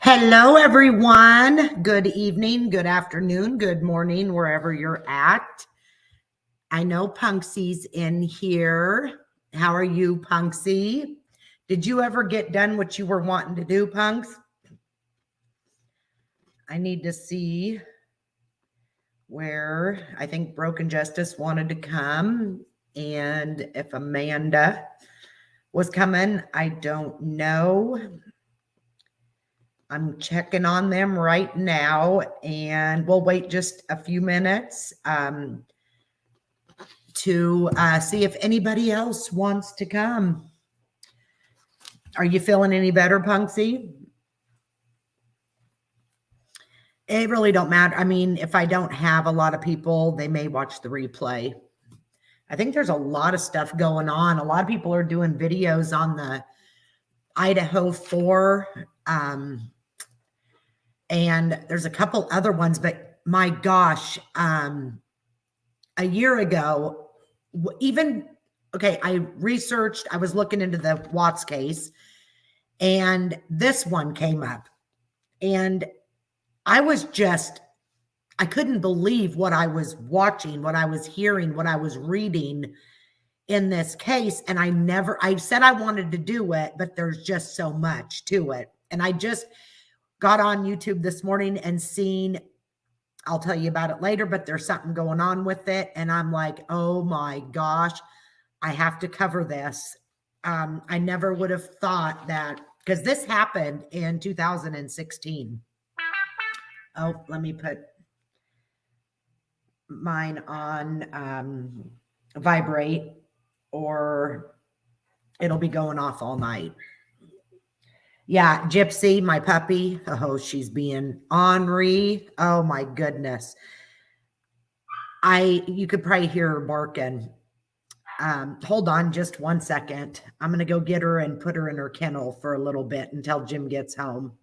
Hello, everyone. Good evening, good afternoon, good morning, wherever you're at. I know Punksy's in here. How are you, Punksy? Did you ever get done what you were wanting to do, Punks? I need to see where I think Broken Justice wanted to come, and if Amanda was coming, I don't know. I'm checking on them right now, and we'll wait just a few minutes to see if anybody else wants to come. Are you feeling any better, Punksy? It really don't matter. I mean, if I don't have a lot of people, they may watch the replay. I think there's a lot of stuff going on. A lot of people are doing videos on the Idaho 4. And there's a couple other ones, but my gosh, a year ago, I researched, I was looking into the Watts case, and this one came up, and I couldn't believe what I was watching, what I was hearing, what I was reading in this case. And I said I wanted to do it, but there's just so much to it. And I just got on YouTube this morning and seen, I'll tell you about it later, but there's something going on with it. And I'm like, oh my gosh, I have to cover this. I never would have thought that, because this happened in 2016. Oh, let me put mine on vibrate, or it'll be going off all night. Yeah, Gypsy, my puppy. Oh, she's being ornery. Oh my goodness. You could probably hear her barking. Hold on just one second. I'm going to go get her and put her in her kennel for a little bit until Jim gets home.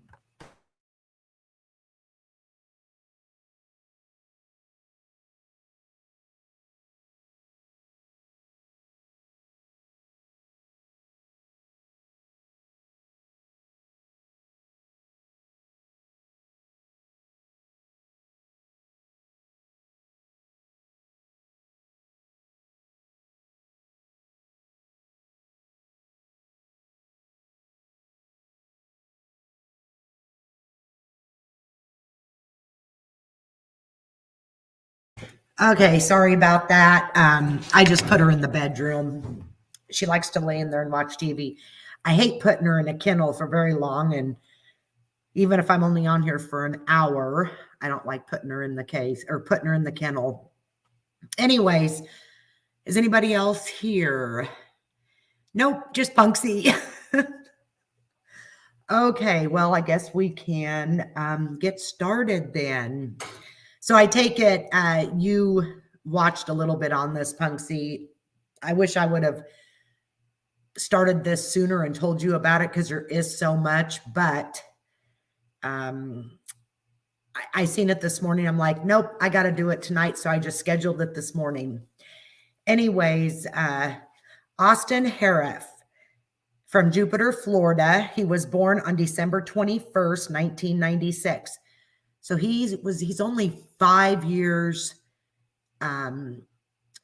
Okay, sorry about that. I just put her in the bedroom. She likes to lay in there and watch TV. I hate putting her in a kennel for very long, and even if I'm only on here for an hour, I don't like putting her in the case or putting her in the kennel. Anyways, is anybody else here? Nope, just Punksy. Okay, well, I guess we can get started then. So I take it you watched a little bit on this, Punksy. I wish I would have started this sooner and told you about it, because there is so much, but I seen it this morning. I'm like, nope, I got to do it tonight. So I just scheduled it this morning. Anyways, Austin Harrouff from Jupiter, Florida. He was born on December 21st, 1996. So he's only 5 years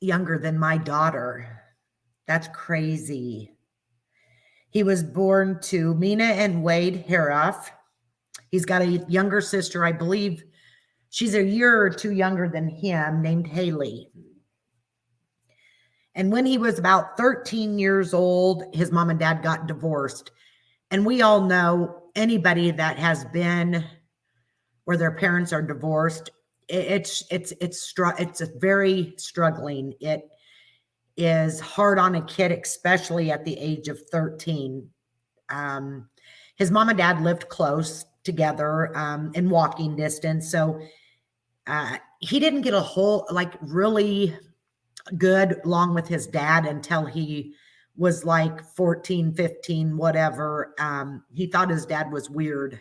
younger than my daughter. That's crazy. He was born to Mina and Wade Harrouff. He's got a younger sister, I believe she's a year or two younger than him, named Haley. And when he was about 13 years old, his mom and dad got divorced. And we all know anybody that has been where their parents are divorced, it's very struggling. It is hard on a kid, especially at the age of 13. His mom and dad lived close together in walking distance. So he didn't get a whole, really good along with his dad until he was like 14, 15, whatever. He thought his dad was weird.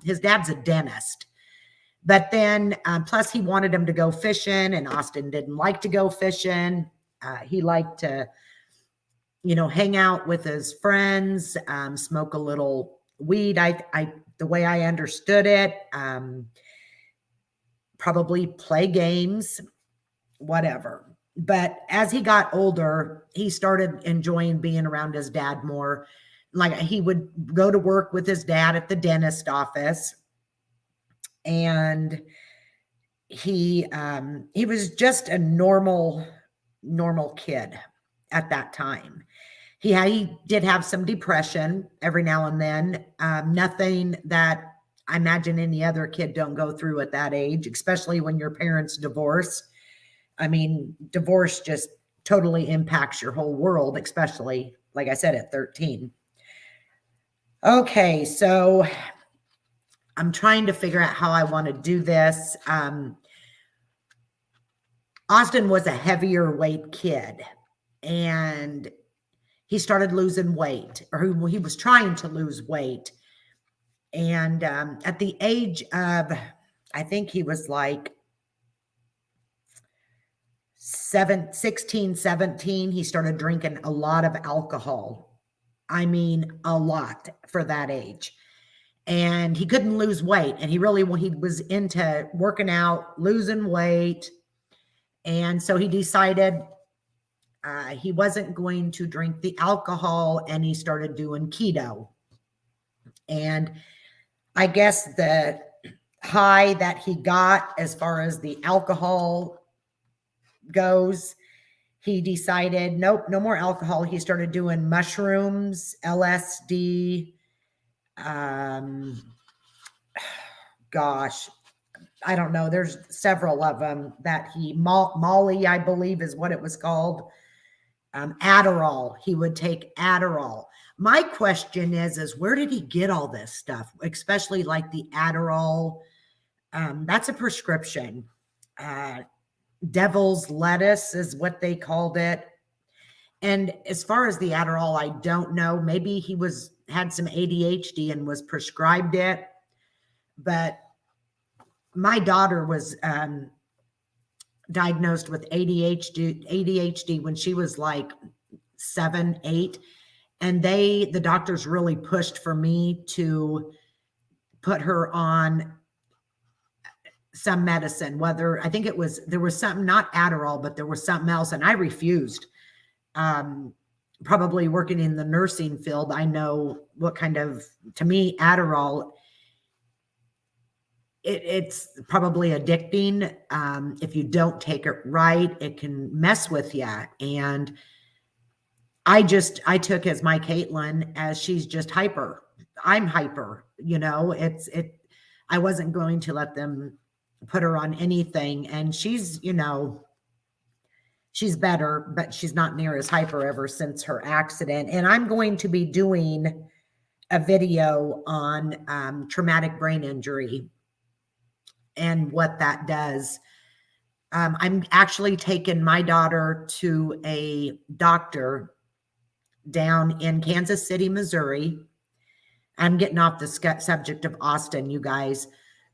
His dad's a dentist. But then, plus he wanted him to go fishing, and Austin didn't like to go fishing. He liked to, hang out with his friends, smoke a little weed. The way I understood it, probably play games, whatever. But as he got older, he started enjoying being around his dad more. Like he would go to work with his dad at the dentist office, and he was just a normal kid at that time. He did have some depression every now and then. Nothing that I imagine any other kid don't go through at that age, especially when your parents divorce. I mean, divorce just totally impacts your whole world, especially, like I said, at 13. Okay, so I'm trying to figure out how I want to do this. Austin was a heavier weight kid, and he started losing weight, or he was trying to lose weight. And at the age of, I think he was like 16, 17, he started drinking a lot of alcohol. I mean, a lot for that age. And he couldn't lose weight. And he was into working out, losing weight. And so he decided he wasn't going to drink the alcohol, and he started doing keto. And I guess the high that he got as far as the alcohol goes, he decided, nope, no more alcohol. He started doing mushrooms, LSD. Gosh, I don't know. There's several of them that Molly, I believe is what it was called. Adderall. He would take Adderall. My question is where did he get all this stuff? Especially like the Adderall. That's a prescription. Devil's lettuce is what they called it. And as far as the Adderall, I don't know. Maybe he had some ADHD and was prescribed it. But my daughter was diagnosed with ADHD when she was like 7, 8. And the doctors really pushed for me to put her on some medicine, I think there was something, not Adderall, but there was something else. And I refused. Probably working in the nursing field, I know to me, Adderall, it's probably addicting. If you don't take it right, it can mess with you. And I took as my Caitlin as she's just hyper. I'm hyper, I wasn't going to let them put her on anything. And she's better, but she's not near as hyper ever since her accident. And I'm going to be doing a video on traumatic brain injury and what that does. I'm actually taking my daughter to a doctor down in Kansas City, Missouri. I'm getting off the subject of Austin, you guys.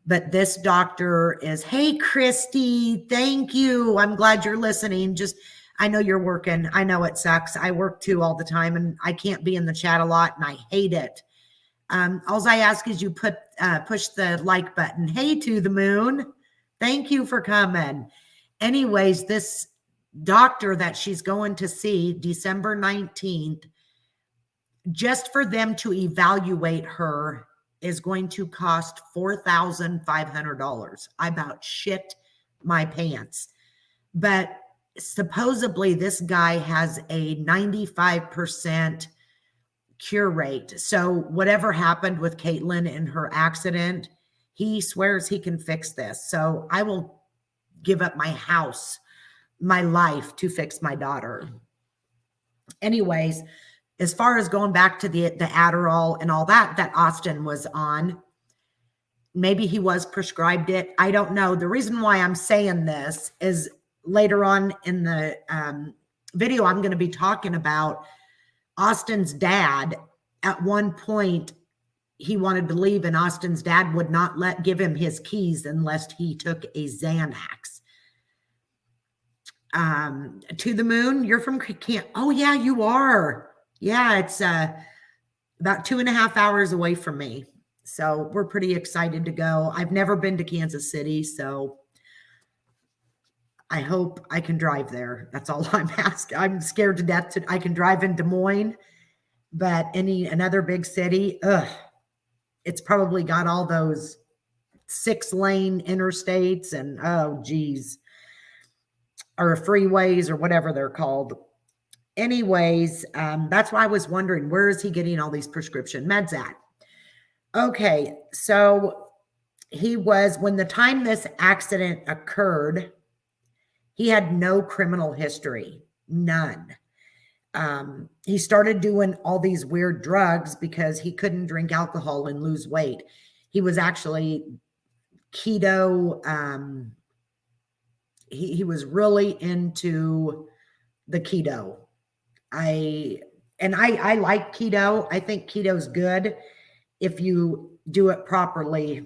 But this doctor hey, Christy, thank you. I'm glad you're listening. I know you're working. I know it sucks. I work too all the time, and I can't be in the chat a lot, and I hate it. All I ask is you push the like button. Hey, to the moon. Thank you for coming. Anyways, this doctor that she's going to see December 19th, just for them to evaluate her, is going to cost $4,500. I about shit my pants. But supposedly this guy has a 95% cure rate. So whatever happened with Caitlin in her accident, he swears he can fix this. So I will give up my house, my life to fix my daughter. Anyways, as far as going back to the Adderall and all that Austin was on, maybe he was prescribed it. I don't know. The reason why I'm saying this is later on in the video, I'm going to be talking about Austin's dad. At one point, he wanted to leave, and Austin's dad would not give him his keys unless he took a Xanax. To the moon, you're from Camp. Oh, yeah, you are. Yeah, it's about 2.5 hours away from me. So we're pretty excited to go. I've never been to Kansas City, so I hope I can drive there. That's all I'm asking. I'm scared to death. I can drive in Des Moines, but another big city, it's probably got all those 6-lane interstates and oh geez, or freeways or whatever they're called. Anyways, that's why I was wondering, where is he getting all these prescription meds at? Okay, so when the time this accident occurred, he had no criminal history, none. He started doing all these weird drugs because he couldn't drink alcohol and lose weight. He was actually keto. He was really into the keto. I like keto. I think keto's good if you do it properly.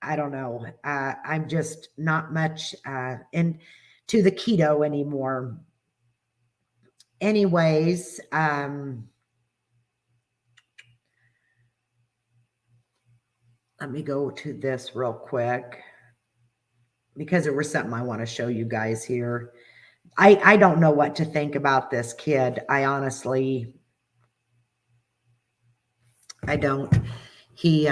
I don't know. I'm just not much into the keto anymore. Anyways, let me go to this real quick because there was something I want to show you guys here. I don't know what to think about this kid. I honestly, I don't. He's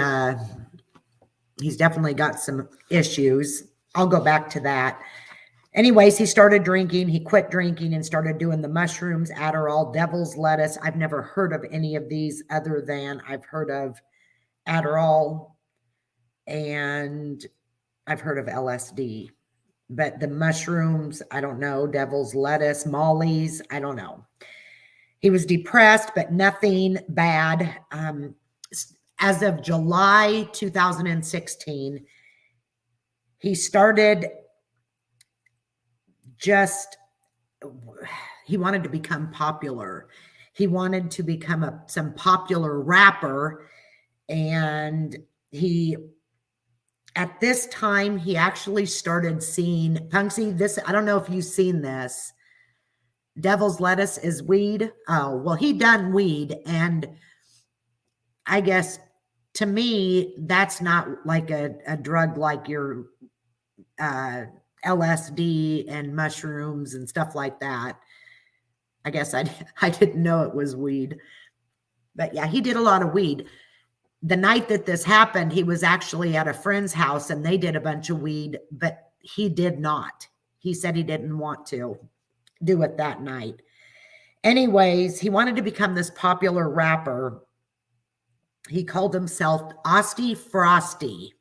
definitely got some issues. I'll go back to that. Anyways, he started drinking. He quit drinking and started doing the mushrooms, Adderall, devil's lettuce. I've never heard of any of these other than I've heard of Adderall and I've heard of LSD. But the mushrooms, I don't know, devil's lettuce, mollies, I don't know. He was depressed, but nothing bad. As of July 2016, he started he wanted to become popular. He wanted to become some popular rapper. And at this time, he actually started seeing, Punksy, this, I don't know if you've seen this. Devil's lettuce is weed. Oh, well, he done weed. And I guess to me, that's not like a drug like your LSD and mushrooms and stuff like that. I guess I didn't know it was weed. But yeah, he did a lot of weed. The night that this happened, he was actually at a friend's house and they did a bunch of weed, but he did not. He said he didn't want to do it that night. Anyways, he wanted to become this popular rapper. He called himself Osty Frosty.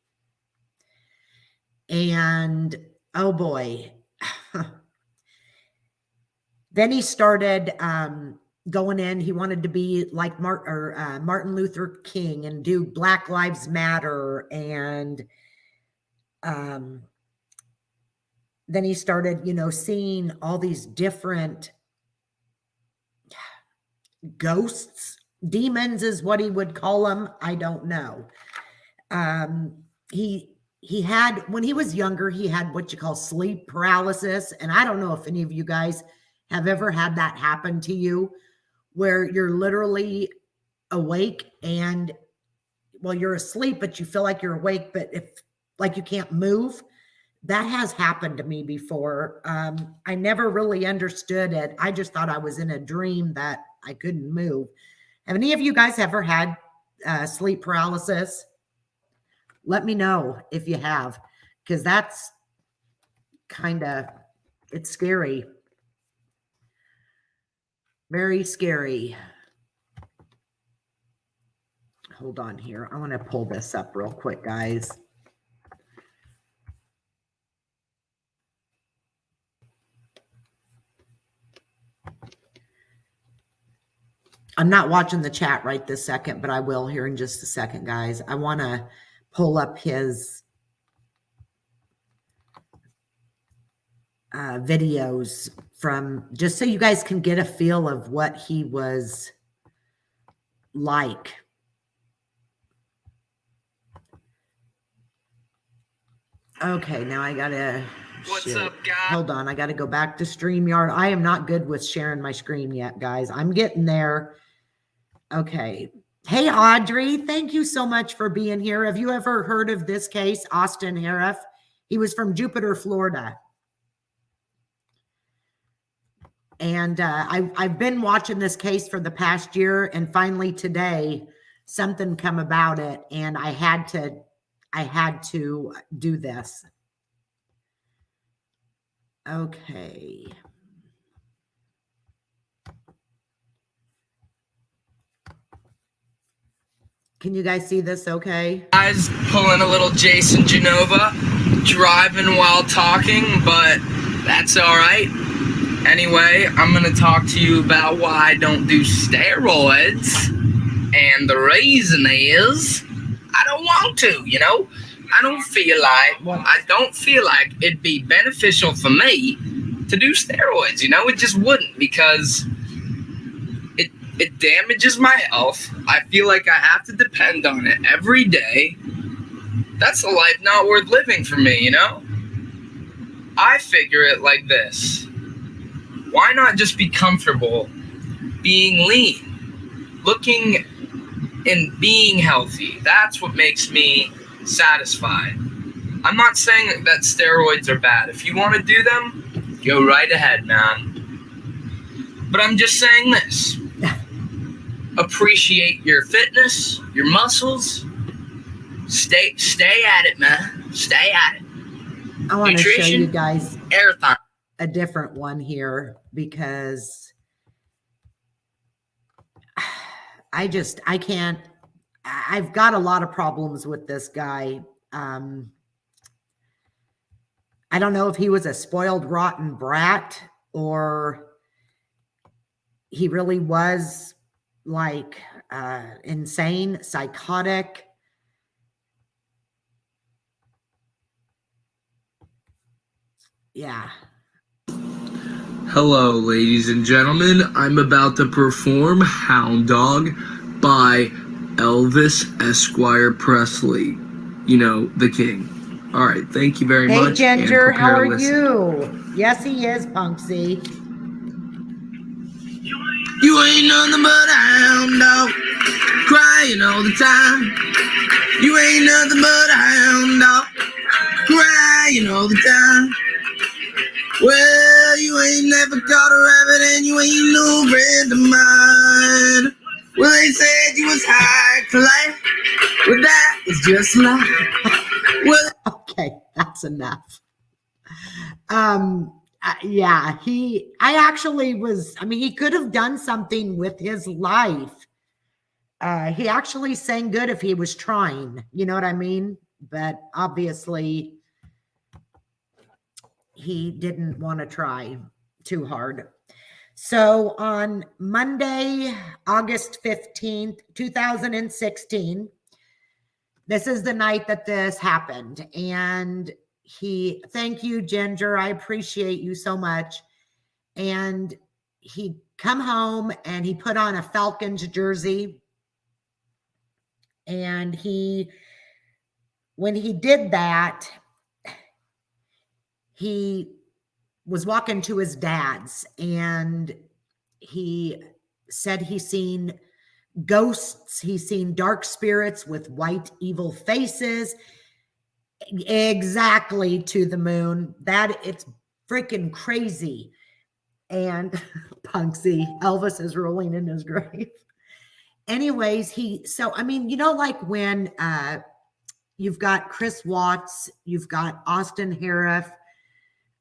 And oh boy. Then he started going in. He wanted to be like Martin Luther King and do Black Lives Matter. And then he started, seeing all these different ghosts. Demons is what he would call them. I don't know. He had, when he was younger, he had what you call sleep paralysis. And I don't know if any of you guys have ever had that happen to you, where you're literally awake and, well, you're asleep, but you feel like you're awake, but like you can't move. That has happened to me before. I never really understood it. I just thought I was in a dream that I couldn't move. Have any of you guys ever had sleep paralysis? Let me know if you have, because that's it's scary. Very scary. Hold on here. I want to pull this up real quick, guys. I'm not watching the chat right this second, but I will here in just a second, guys. I want to pull up his videos from, just so you guys can get a feel of what he was like. Okay, now I gotta. What's up, guys? Hold on, I gotta go back to StreamYard. I am not good with sharing my screen yet, guys. I'm getting there. Okay, Hey, Audrey, thank you so much for being here. Have you ever heard of this case, Austin Harrouff? He was from Jupiter, Florida. And I've been watching this case for the past year, and finally today, something come about it, and I had to do this. Okay. Can you guys see this okay? Guys, pulling a little Jason Genova, driving while talking, but that's all right. Anyway, I'm going to talk to you about why I don't do steroids. And the reason is I don't want to, you know? I don't feel like it'd be beneficial for me to do steroids, you know? It just wouldn't, because it damages my health. I feel like I have to depend on it every day. That's a life not worth living for me, you know? I figure it like this. Why not just be comfortable being lean, looking and being healthy? That's what makes me satisfied. I'm not saying that steroids are bad. If you want to do them, go right ahead, man. But I'm just saying this. Appreciate your fitness, your muscles. Stay at it, man. Stay at it. I want to show you guys everything. A different one here, because I can't. I've got a lot of problems with this guy. I don't know if he was a spoiled, rotten brat, or he really was like insane, psychotic. Yeah. Hello, ladies and gentlemen. I'm about to perform Hound Dog by Elvis Esquire Presley. You know, the king. All right, thank you very much. Hey, Ginger, how are you? Yes, he is, Punksy. You ain't nothing but a hound dog, crying all the time. You ain't nothing but a hound dog, crying all the time. Well, you ain't never caught a rabbit and you ain't no friend of mine. Well, they said you was high class, but that was just a lie. Well, okay, that's enough. Yeah, I actually was, I mean, he could have done something with his life. He actually sang good if he was trying, you know what I mean? But obviously he didn't want to try too hard. So on Monday, August 15th, 2016, this is the night that this happened. And thank you, Ginger. I appreciate you so much. And he come home and he put on a Falcons jersey. And when he did that, he was walking to his dad's, and he said he's seen ghosts. He's seen dark spirits with white evil faces. Exactly, to the moon. That it's freaking crazy. And Punksy, Elvis is rolling in his grave. Anyways, I mean, you know, like when you've got Chris Watts, you've got Austin Harrouff,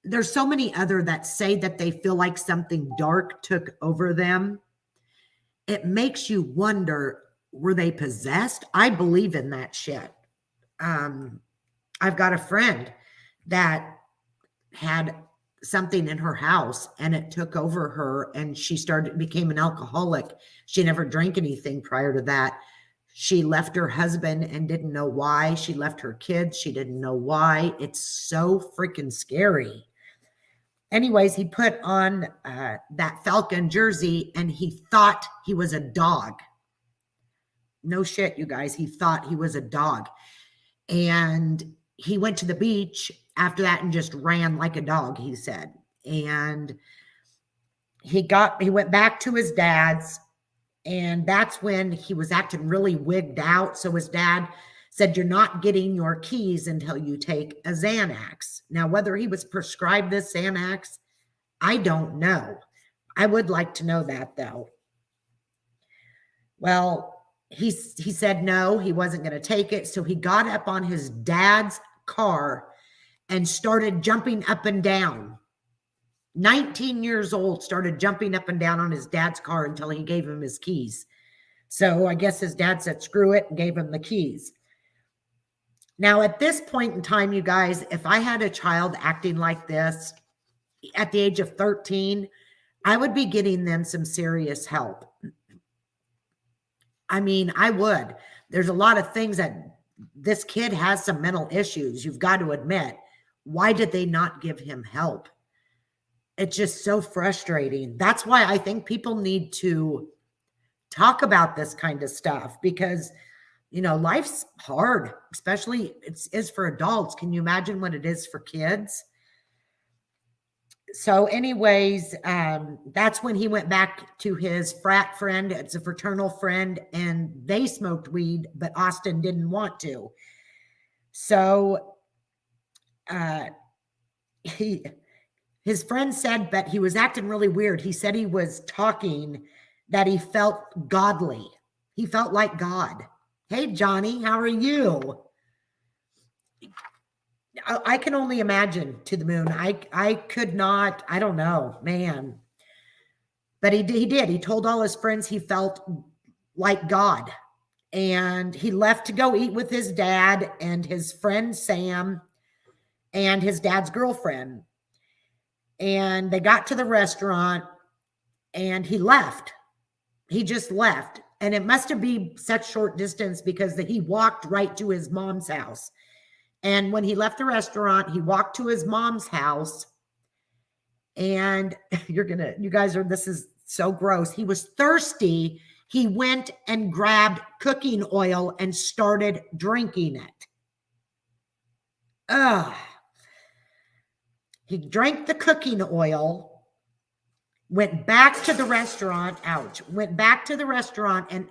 there's so many other that say that they feel like something dark took over them. It makes you wonder, were they possessed? I believe in that shit. I've got a friend that had something in her house and it took over her, and she became an alcoholic. She never drank anything prior to that. She left her husband and didn't know why. She left her kids. She didn't know why. It's so freaking scary. Anyways, he put on that Falcon jersey and he thought he was a dog. No shit, you guys. He thought he was a dog. And he went to the beach after that and just ran like a dog, he said. And he went back to his dad's, And that's when he was acting really wigged out. So his dad said, "You're not getting your keys until you take a Xanax." Now, whether he was prescribed this Xanax, I don't know. I would like to know that though. Well, he said no, he wasn't going to take it. So he got up on his dad's car and started jumping up and down. 19 years old, started jumping up and down on his dad's car until he gave him his keys. So I guess his dad said, screw it, and gave him the keys. Now, at this point in time, you guys, if I had a child acting like this at the age of 13, I would be getting them some serious help. I mean, I would. There's a lot of things that this kid has some mental issues, you've got to admit. Why did they not give him help? It's just so frustrating. That's why I think people need to talk about this kind of stuff because, you know, life's hard, especially it is for adults. Can you imagine what it is for kids? So anyways, that's when he went back to his frat friend. It's a fraternal friend, and they smoked weed, but Austin didn't want to. So his friend said, but he was acting really weird. He said he was talking that he felt godly. He felt like God. Hey, Johnny, how are you? I can only imagine to the moon. I could not, I don't know, man. But he did. He told all his friends he felt like God. And he left to go eat with his dad and his friend Sam and his dad's girlfriend. And they got to the restaurant and he left. He just left. And it must have been such short distance because he walked right to his mom's house. And when he left the restaurant, he walked to his mom's house. And you guys are, this is so gross. He was thirsty. He went and grabbed cooking oil and started drinking it. Ugh. He drank the cooking oil, went back to the restaurant, went back to the restaurant, and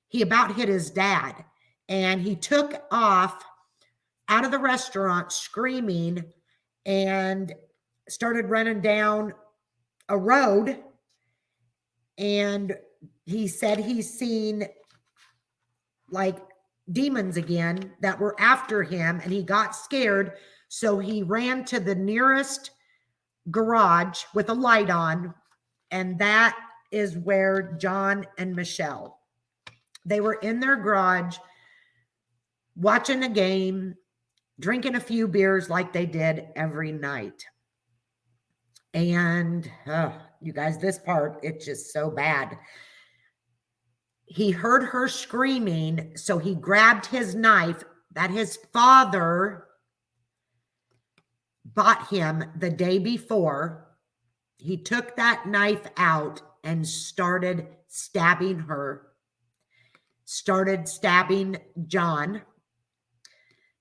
he about hit his dad. And he took off out of the restaurant screaming and started running down a road. And he said he's seen like demons again that were after him, and he got scared. So he ran to the nearest garage with a light on, and that is where John and Michelle, they were in their garage watching a game, drinking a few beers like they did every night. And you guys, this part, it's just so bad. He heard her screaming, so he grabbed his knife that his father bought him the day before. He took that knife out and started stabbing her, started stabbing John.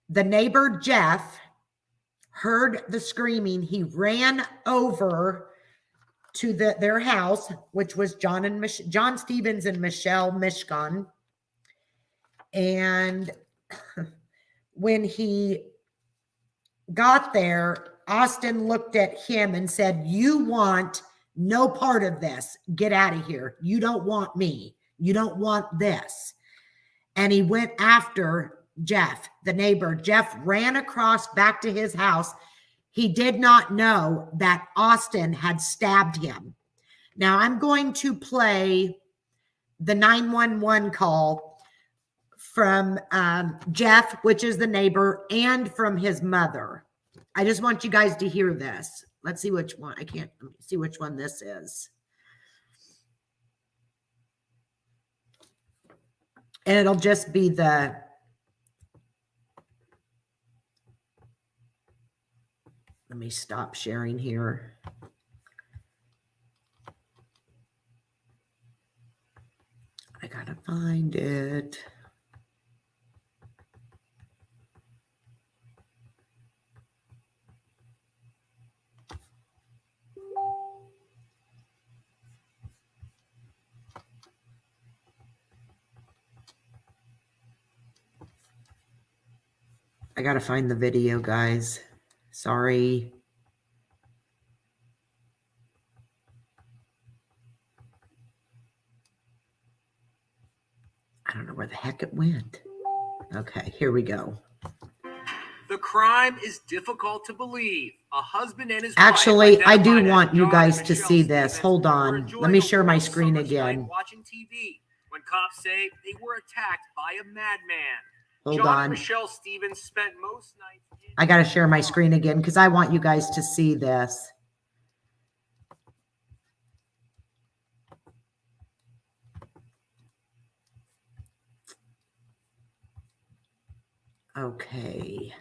The neighbor, Jeff, heard the screaming. He ran over to their house, which was John Stevens and Michelle Mishcon. And when he got there, Austin looked at him and said, "You want no part of this. Get out of here. You don't want me. You don't want this." And he went after Jeff, the neighbor. Jeff ran across back to his house. He did not know that Austin had stabbed him. Now I'm going to play the 911 call from Jeff, which is the neighbor, and from his mother. I just want you guys to hear this. Let's see which one. Let me see which one this is. And it'll just be the, let me stop sharing here. I gotta find it. I gotta find the video, guys. Sorry. I don't know where the heck it went. Okay, here we go. The crime is difficult to believe. A husband and his Actually, wife I do identified want as you John guys and to Michelle see this. Stevens Hold were on. enjoying Let me a share my warm screen summer's night again. watching TV when cops say they were attacked by a madman. Hold John on. and Michelle Stevens spent most nights in I got to share my screen again because I want you guys to see this. Okay.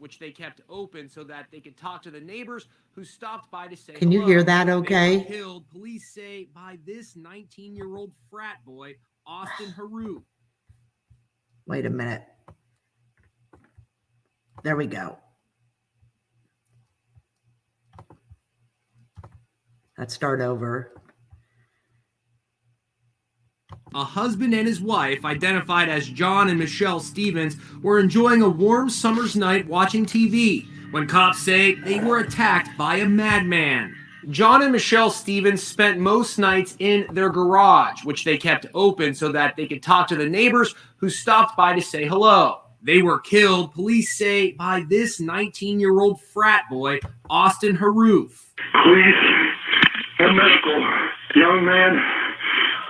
which they kept open so that they could talk to the neighbors who stopped by to say Can you hello. hear that They okay? were killed, police say, by this 19-year-old frat boy, Austin Harrouff. Wait a minute. There we go. Let's start over. A husband and his wife, identified as John and Michelle Stevens, were enjoying a warm summer's night watching TV when cops say they were attacked by a madman. John and Michelle Stevens spent most nights in their garage, which they kept open so that they could talk to the neighbors who stopped by to say hello. They were killed, police say, by this 19-year-old frat boy, Austin Harrouff. Police and medical. Young man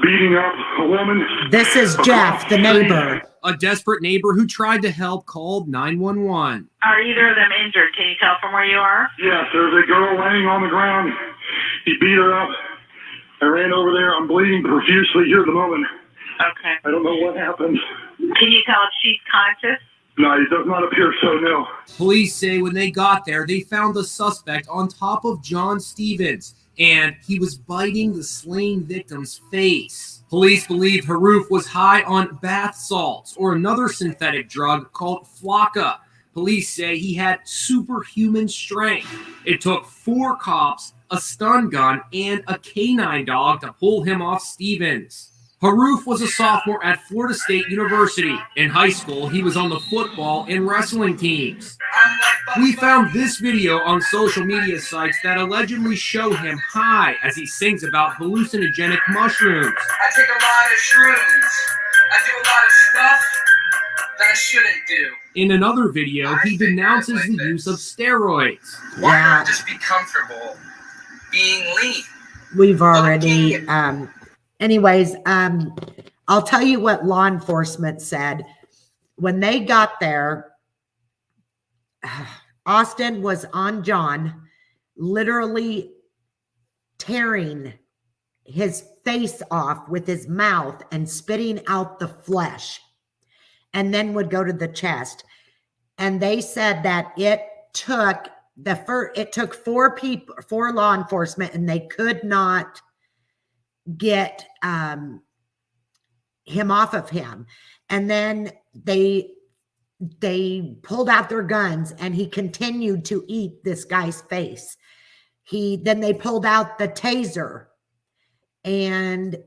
beating up a woman. This is Jeff, the neighbor. A desperate neighbor who tried to help called 911. Are either of them injured? Can you tell from where you are? Yes, there's a girl laying on the ground. He beat her up. I ran over there. I'm bleeding profusely here at the moment. Okay. I don't know what happened. Can you tell if she's conscious? No, it does not appear so, no. Police say when they got there, they found the suspect on top of John Stevens, and he was biting the slain victim's face. Police believe Harrouff was high on bath salts or another synthetic drug called Flocka. Police say he had superhuman strength. It took 4 cops, a stun gun, and a canine dog to pull him off Stevens. Harrouff was a sophomore at Florida State University. In high school, he was on the football and wrestling teams. We found this video on social media sites that allegedly show him high as he sings about hallucinogenic mushrooms. I take a lot of shrooms. I do a lot of stuff that I shouldn't do. In another video, he denounces the use of steroids. Why Yeah. not just be comfortable being lean? We've already, anyways, I'll tell you what law enforcement said. When they got there, Austin was on John, literally tearing his face off with his mouth and spitting out the flesh, and then would go to the chest. And they said that it took 4 law enforcement, and they could not get him off of him. And then they pulled out their guns, and he continued to eat this guy's face. Then they pulled out the taser, and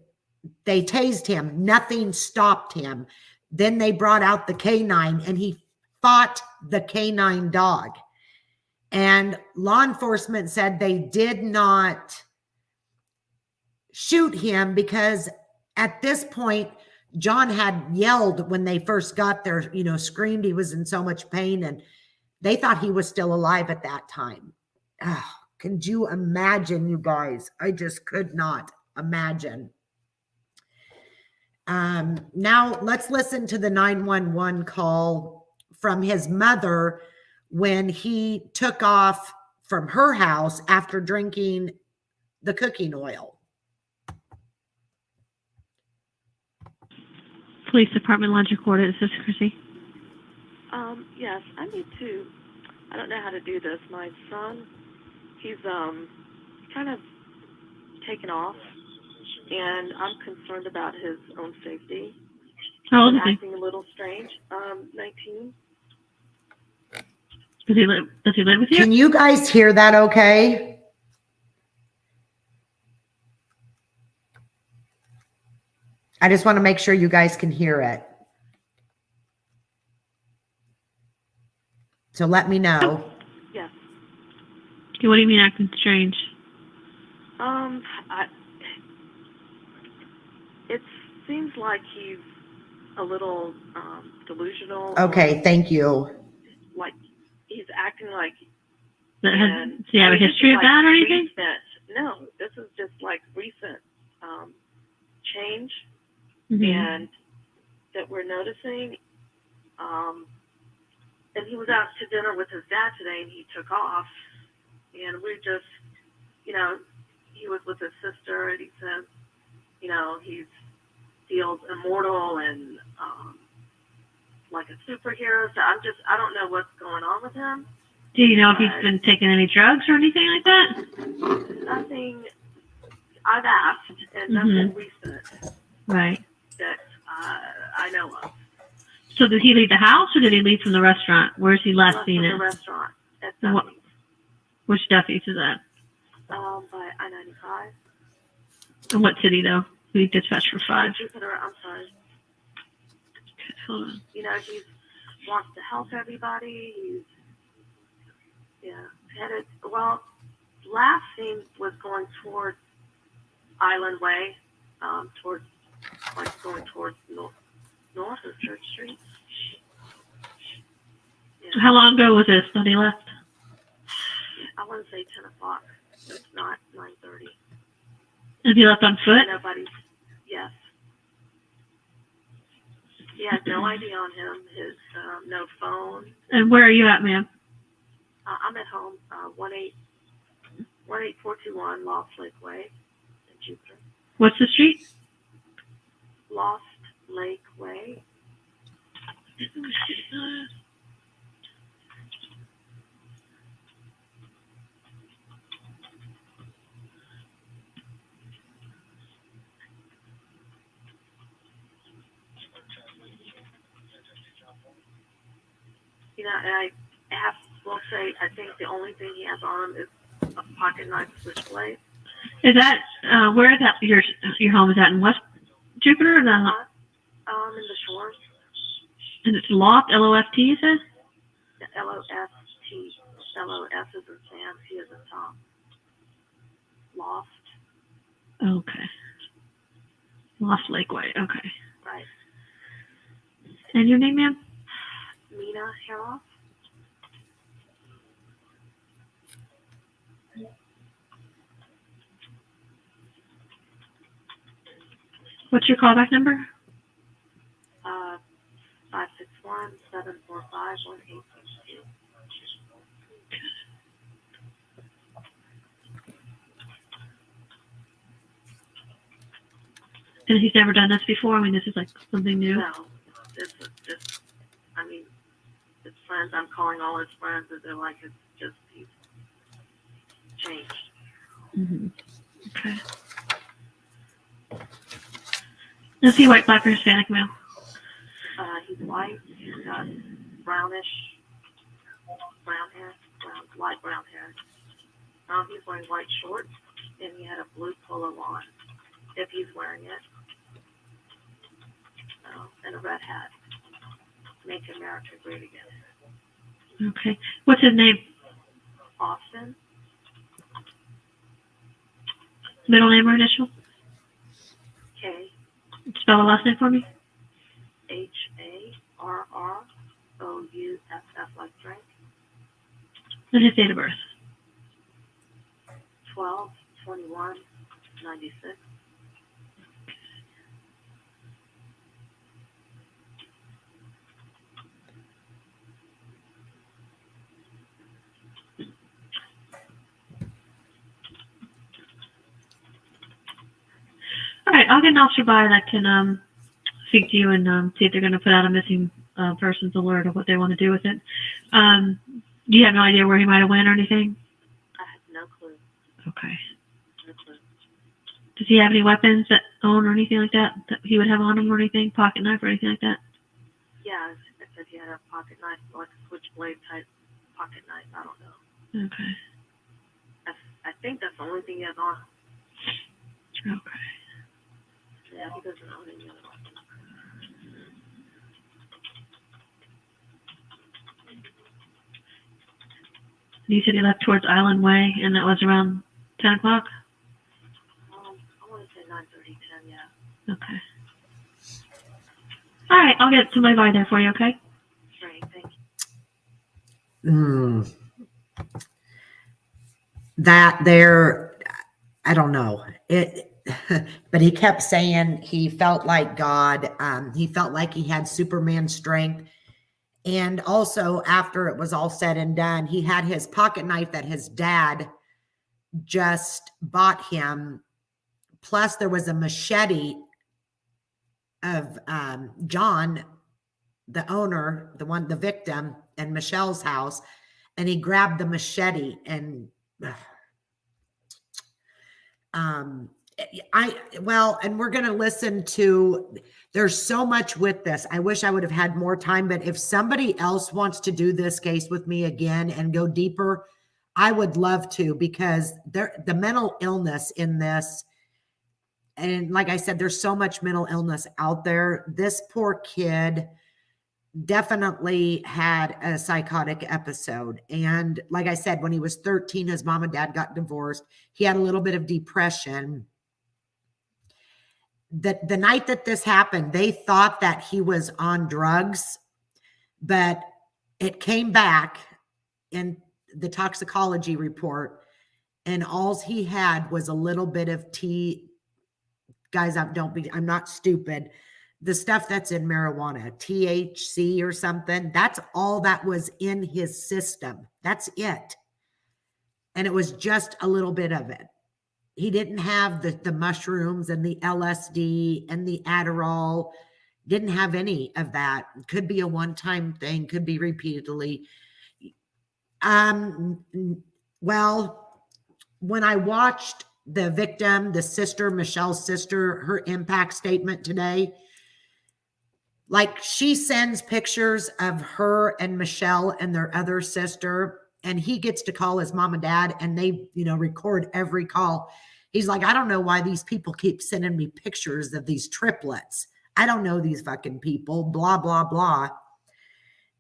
they tased him. Nothing stopped him. Then they brought out the canine, and he fought the canine dog. And law enforcement said they did not shoot him because at this point, John had yelled when they first got there, screamed. He was in so much pain, and they thought he was still alive at that time. Oh, can you imagine, you guys? I just could not imagine. Now let's listen to the 911 call from his mother when he took off from her house after drinking the cooking oil. Police Department, Launch Recorded. This is Chrissy. Yes, I don't know how to do this. My son, he's kind of taken off, and I'm concerned about his own safety. How old is he? Acting a little strange. 19. Does he live with you? Can you guys hear that okay? I just want to make sure you guys can hear it. So let me know. Yes. Okay, what do you mean acting strange? It seems like he's a little delusional. Okay, thank you. Like he's acting like. Does he have a history of that or anything? No, this is just like recent change, Mm-hmm. and that we're noticing. And he was out to dinner with his dad today, and he took off. And we're just, he was with his sister, and he says, he feels immortal and like a superhero. So I don't know what's going on with him. Do you know if he's been taking any drugs or anything like that? Nothing. I've asked, and nothing recent Right. that I know of. So did he leave the house or did he leave from the restaurant? Where's he last seen it? The restaurant at And Duffy's. Which Duffy's is that? By I-95. And what city though? We dispatched for 5. Jupiter, I'm sorry. Okay, hold on. He wants to help everybody. He's headed. Well, last scene was going towards Island Way, going towards north of Church Street. Yeah. How long ago was this that he left? I want to say 10 o'clock. It's not 9:30. And he left on foot? Yes. He has no ID on him. His no phone. And where are you at, ma'am? I'm at home. 18421 Lost Lake Way in Jupiter. What's the street? Lost Lake Way. And will say, I think the only thing he has on him is a pocket knife switchblade. Is that, where is that, your home is that in West Jupiter or the? In the Shores. And it's Loft, L-O-F-T, you said? L-O-S-T. L-O-S is in Sam, T is in Tom. Lost. Okay. Lost Lakeway, okay. Right. And your name, ma'am? Mina Harrouff. What's your callback number? 561-745-1862. And he's never done this before? I mean, this is like something new? No. This is just, his friends, I'm calling all his friends, and they're like, it's just, he's changed. Mm-hmm. Okay. Is he white, black, or Hispanic male? He's white. He's got brownish, brown hair, light brown hair. He's wearing white shorts, and he had a blue polo on, if he's wearing it. And a red hat. Make America great again. Okay. What's his name? Austin. Middle name or initial? K. Spell the last name for me. Harrouff like drink. And his date of birth. 12/21/96. All right, I'll get an officer by that can speak to you and see if they're going to put out a missing persons alert or what they want to do with it. Do you have no idea where he might have went or anything? I have no clue. Okay. No clue. Does he have any weapons that own or anything like that he would have on him or anything? Pocket knife or anything like that? Yeah, I said he had a pocket knife, like a switchblade type pocket Okay. I think that's the only thing he has on. Okay. Yeah, he doesn't own any other one. You said he left towards Island Way, and that was around 10 o'clock? I want to say 9:30, 10, yeah. Okay. All right, I'll get somebody by there for you, okay? Great, thank you. That there, I don't know it, but he kept saying he felt like God. He felt like he had Superman strength. And also, after it was all said and done, he had his pocket knife that his dad just bought him. Plus, there was a machete of John, the owner, the victim, in Michelle's house. And he grabbed the machete and and we're going to listen to, there's so much with this. I wish I would have had more time, but if somebody else wants to do this case with me again and go deeper, I would love to, because the mental illness in this, and like I said, there's so much mental illness out there. This poor kid definitely had a psychotic episode. And like I said, when he was 13, his mom and dad got divorced. He had a little bit of depression. The night that this happened, they thought that he was on drugs, but it came back in the toxicology report, and all he had was a little bit of guys, I'm not stupid. The stuff that's in marijuana, THC or something, that's all that was in his system. That's it. And it was just a little bit of it. He didn't have the mushrooms and the LSD and the Adderall, didn't have any of that. Could be a one-time thing, could be repeatedly. Well, when I watched the victim, the sister, Michelle's sister, her impact statement today, like, she sends pictures of her and Michelle and their other sister, and he gets to call his mom and dad, and they, record every call. He's like, I don't know why these people keep sending me pictures of these triplets. I don't know these fucking people, blah, blah, blah.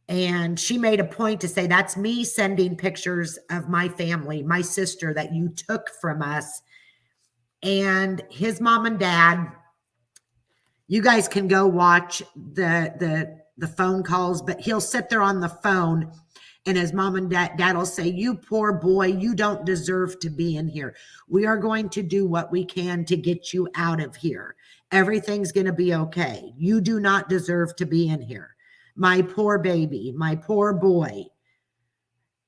And she made a point to say, that's me sending pictures of my family, my sister that you took from us. And his mom and dad, you guys can go watch the phone calls, but he'll sit there on the phone and his mom and dad will say, you poor boy, you don't deserve to be in here. We are going to do what we can to get you out of here. Everything's going to be okay. You do not deserve to be in here. My poor baby, my poor boy.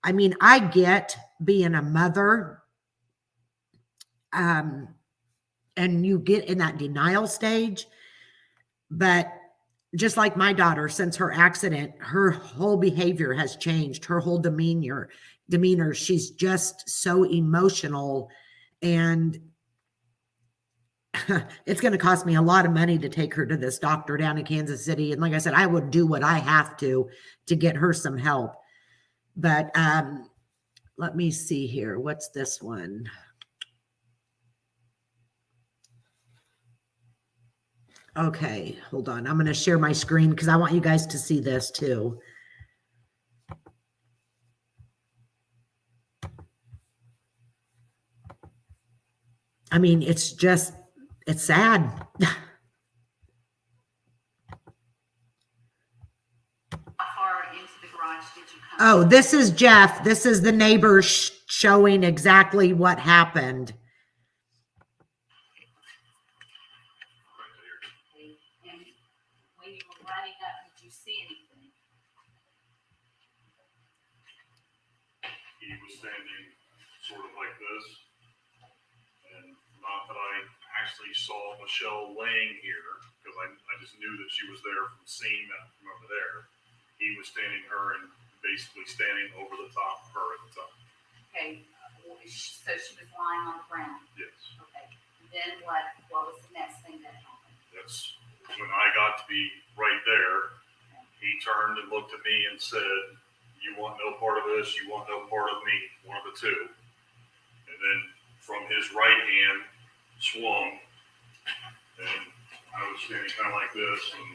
I mean, I get being a mother, and you get in that denial stage. But just like my daughter, since her accident, her whole behavior has changed, her whole demeanor. She's just so emotional, and it's going to cost me a lot of money to take her to this doctor down in Kansas City. And like I said, I would do what I have to get her some help. But let me see here. What's this one? Okay, hold on. I'm going to share my screen because I want you guys to see this too. I mean, it's sad. How far into the garage did you come? Oh, this is Jeff. This is the neighbor showing exactly what happened. And when you were running up, did you see anything? He was standing sort of like this, and not that I actually saw Michelle laying here, because I just knew that she was there from seeing that from over there. He was standing her and basically standing over the top of her at the time. Okay, so she was lying on the ground. Yes. Okay, then what was the next thing that happened? That's when I got to be right there. He turned and looked at me and said, you want no part of this, you want no part of me, one of the two. And then from his right hand swung, and I was standing kind of like this, and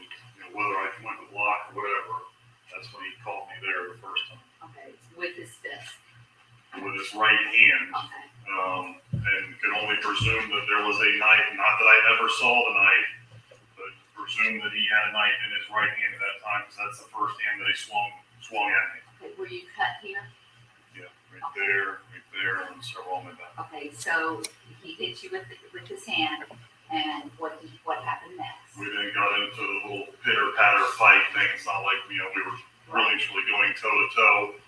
whether I went to block or whatever, that's when he caught me there the first time. Okay, with his fist. With his right hand. Okay. And could only presume that there was a knife, not that I ever saw the knife, but presume that he had a knife in his right hand at that time, because that's the first hand that he swung at me. Okay, were you cut here? Yeah, right there, and several on my back. Okay, so he hit you with his hand, and what happened next? We then got into the little pitter-patter fight thing. It's not like, we were really going toe-to-toe.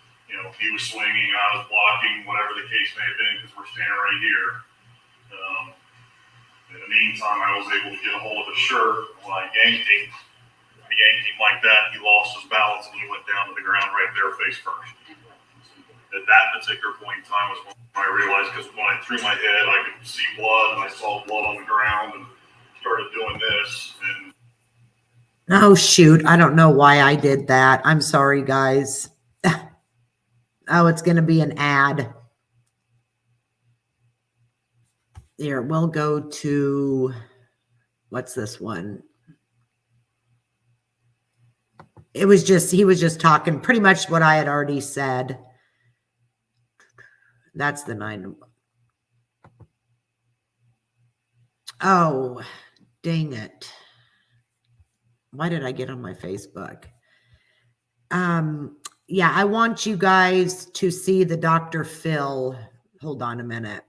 He was swinging, I was blocking, whatever the case may have been, because we're standing right here. In the meantime, I was able to get a hold of his shirt. When I yanked him like that, he lost his balance and he went down to the ground right there face first. At that particular point in time was when I realized, because when I threw my head, I could see blood, and I saw blood on the ground, and started doing this. And Oh, shoot. I don't know why I did that. I'm sorry, guys. Oh, it's going to be an ad. Here, we'll go to, what's this one? He was just talking pretty much what I had already said. That's the 9. Oh, dang it. Why did I get on my Facebook? Yeah, I want you guys to see the Dr. Phil. Hold on a minute.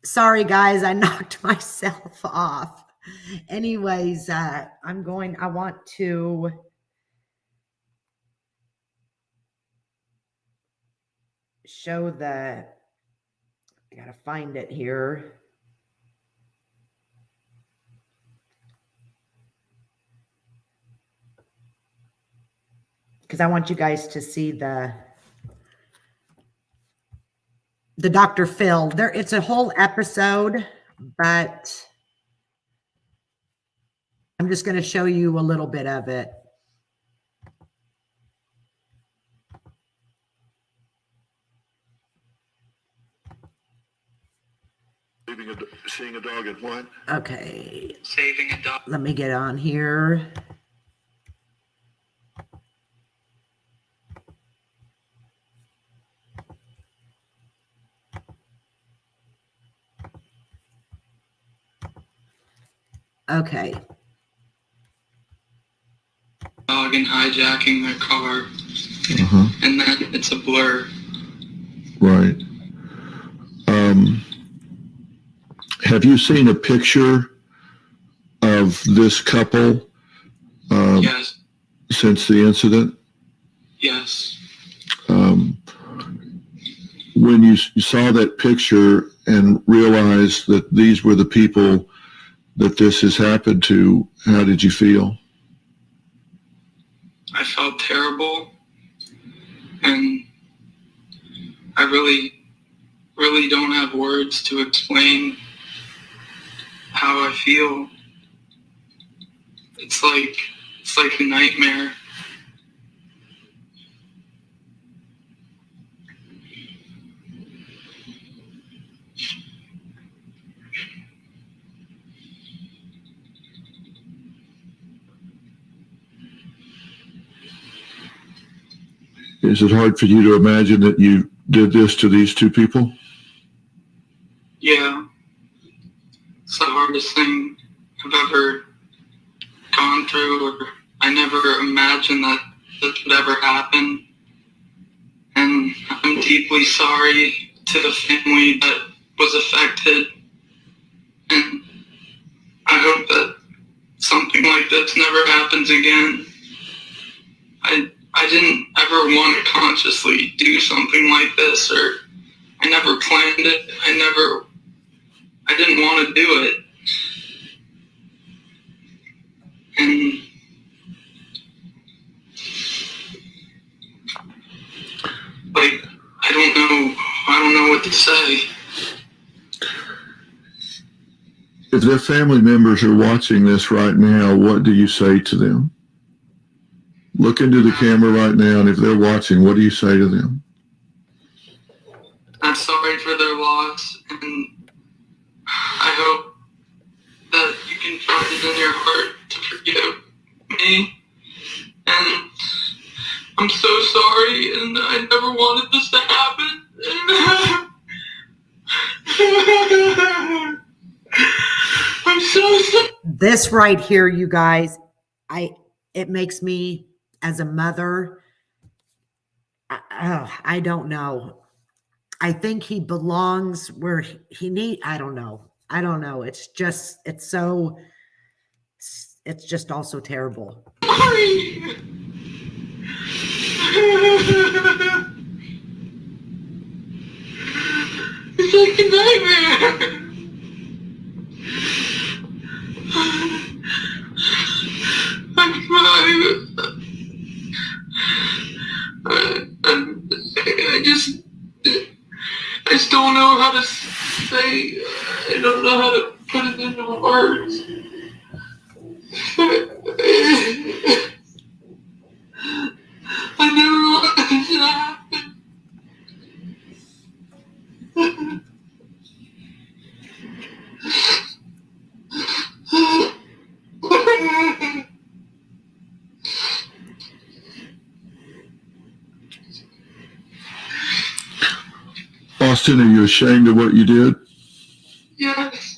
Sorry, guys, I knocked myself off. Anyways, I want to show I gotta find it here. Because I want you guys to see the Dr. Phil. It's a whole episode, but I'm just going to show you a little bit of it. Seeing a dog at what? Okay. Saving a dog. Let me get on here. Okay. Dog and hijacking their car, and then it's a blur. Right. Have you seen a picture of this couple Yes. since the incident? Yes. When you saw that picture and realized that these were the people that this has happened to, how did you feel? I felt terrible, and I really don't have words to explain how I feel. It's like a nightmare. Is it hard for you to imagine that you did this to these two people? Yeah. It's the hardest thing I've ever gone through, or I never imagined that this would ever happen. And I'm deeply sorry to the family that was affected. like this never happens again. I didn't ever want to consciously do something like this, or I never planned it. I didn't want to do it. And like, I don't know what to say. If their family members are watching this right now, what do you say to them? Look into the camera right now, and if they're watching, what do you say to them? I'm sorry for their loss, and I hope that you can find it in your heart to forgive me. And I'm so sorry, and I never wanted this to happen. I'm so sorry. This right here, you guys, it makes me, as a mother, I don't know. I think he belongs where he need. I don't know. It's just also terrible. Sorry. It's like a nightmare. I just don't know how to say. I don't know how to put it into words. I never wanted this to happen. Austin, are you ashamed of what you did? Yes.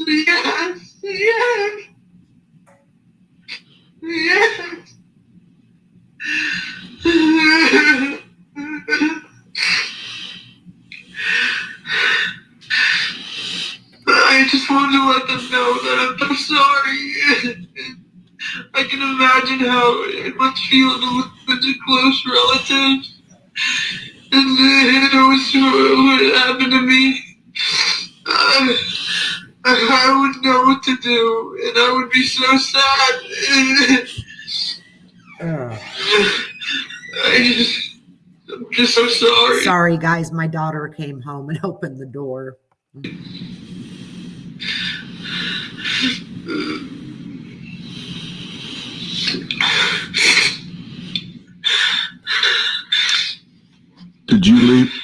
I just wanted to let them know that I'm sorry. I can imagine how it must feel to lose such a close relative. And it was what happened to me. I wouldn't know what to do, and I would be so sad. I'm just so sorry. Sorry, guys. My daughter came home and opened the door.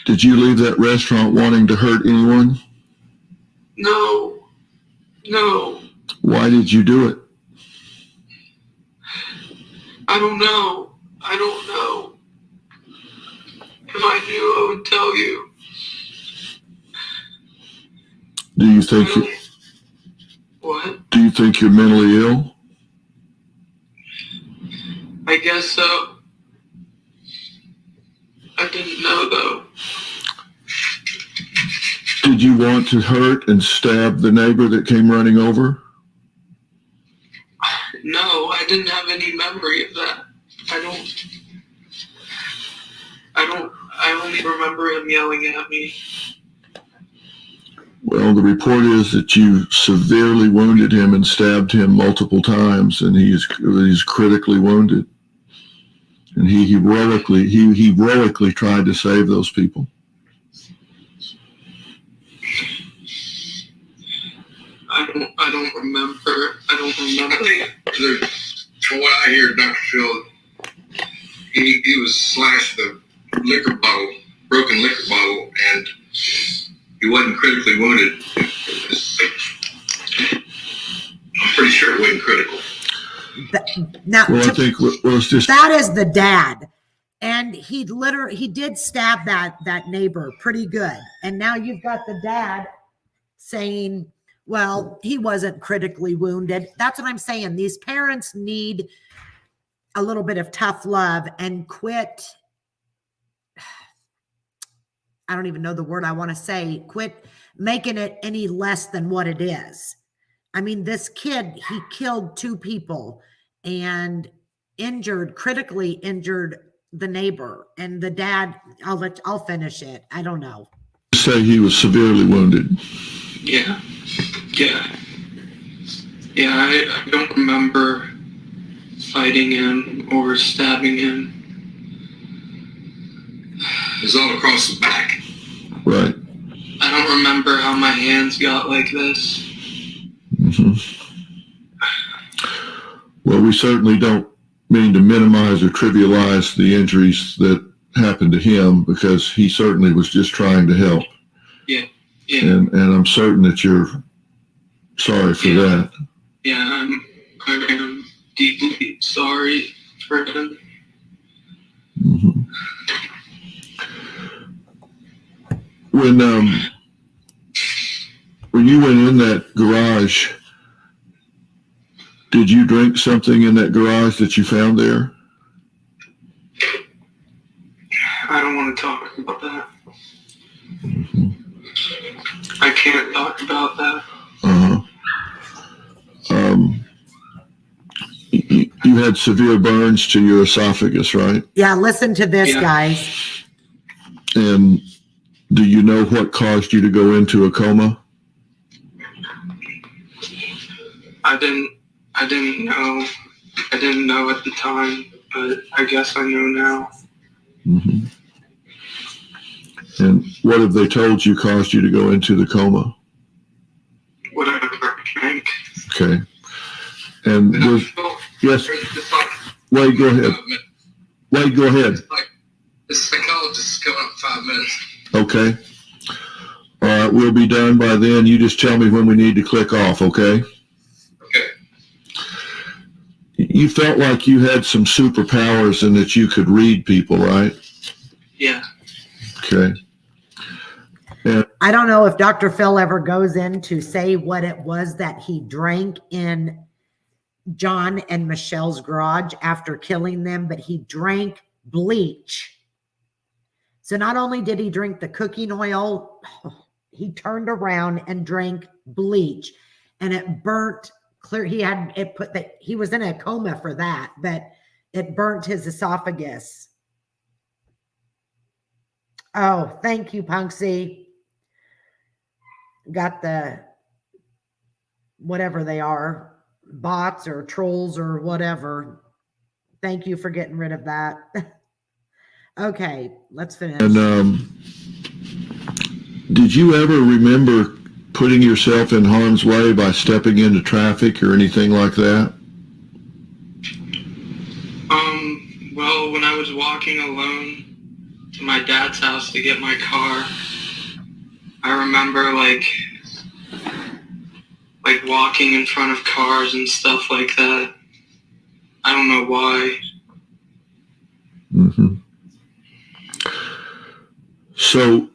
Did you leave that restaurant wanting to hurt anyone? No. Why did you do it? I don't know. If I knew, I would tell you. Do you think What? Do you think you're mentally ill? I guess so. I didn't know, though. Did you want to hurt and stab the neighbor that came running over? No, I didn't have any memory of that. I only remember him yelling at me. Well, the report is that you severely wounded him and stabbed him multiple times, and he's critically wounded. And he heroically tried to save those people. I don't remember. From what I hear, Dr. Phil, he was slashed the liquor bottle, broken liquor bottle, and he wasn't critically wounded. I'm pretty sure it wasn't critical. That is the dad. And he did stab that neighbor pretty good. And now you've got the dad saying, well, he wasn't critically wounded. That's what I'm saying. These parents need a little bit of tough love and quit. I don't even know the word I want to say. Quit making it any less than what it is. I mean, this kid, he killed 2 people, and critically injured the neighbor. And the dad, I'll finish it. I don't know. Say he was severely wounded. Yeah. I don't remember fighting him or stabbing him. It was all across the back. Right. I don't remember how my hands got like this. Mm-hmm. Well, we certainly don't mean to minimize or trivialize the injuries that happened to him, because he certainly was just trying to help. Yeah. And I'm certain that you're sorry for that. Yeah, I am deeply sorry for him. Mm-hmm. When you went in that garage, did you drink something in that garage that you found there? I don't want to talk about that. Mm-hmm. I can't talk about that. Uh-huh. You had severe burns to your esophagus, right? Yeah, listen to this, Yeah. guys. And do you know what caused you to go into a coma? I didn't know. I didn't know at the time, but I guess I know now. Mm-hmm. And what have they told you caused you to go into the coma? Whatever I drank. Okay. And yes, Wade, go ahead. Wade, go ahead. The psychologist is coming up in 5 minutes. Okay. All right, we'll be done by then. You just tell me when we need to click off, okay? Okay. You felt like you had some superpowers and that you could read people, right? Yeah. Okay. I don't know if Dr. Phil ever goes in to say what it was that he drank in John and Michelle's garage after killing them, but he drank bleach. So not only did he drink the cooking oil, he turned around and drank bleach, and it burnt clear. He was in a coma for that, but it burnt his esophagus. Oh, thank you, Punksy. Got the whatever they are, bots or trolls or whatever. Thank you for getting rid of that. Okay, let's finish. And did you ever remember putting yourself in harm's way by stepping into traffic or anything like that? Well, when I was walking alone to my dad's house to get my car, I remember like walking in front of cars and stuff like that. I don't know why. Mm-hmm. So,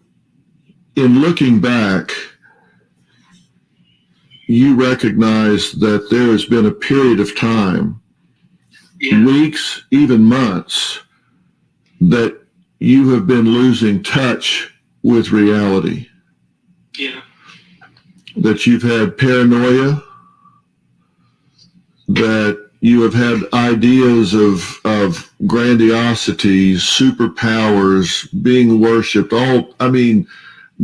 in looking back, you recognize that there has been a period of time, weeks, even months, that you have been losing touch with reality. Yeah. That you've had paranoia, that you have had ideas of grandiosity, superpowers, being worshipped,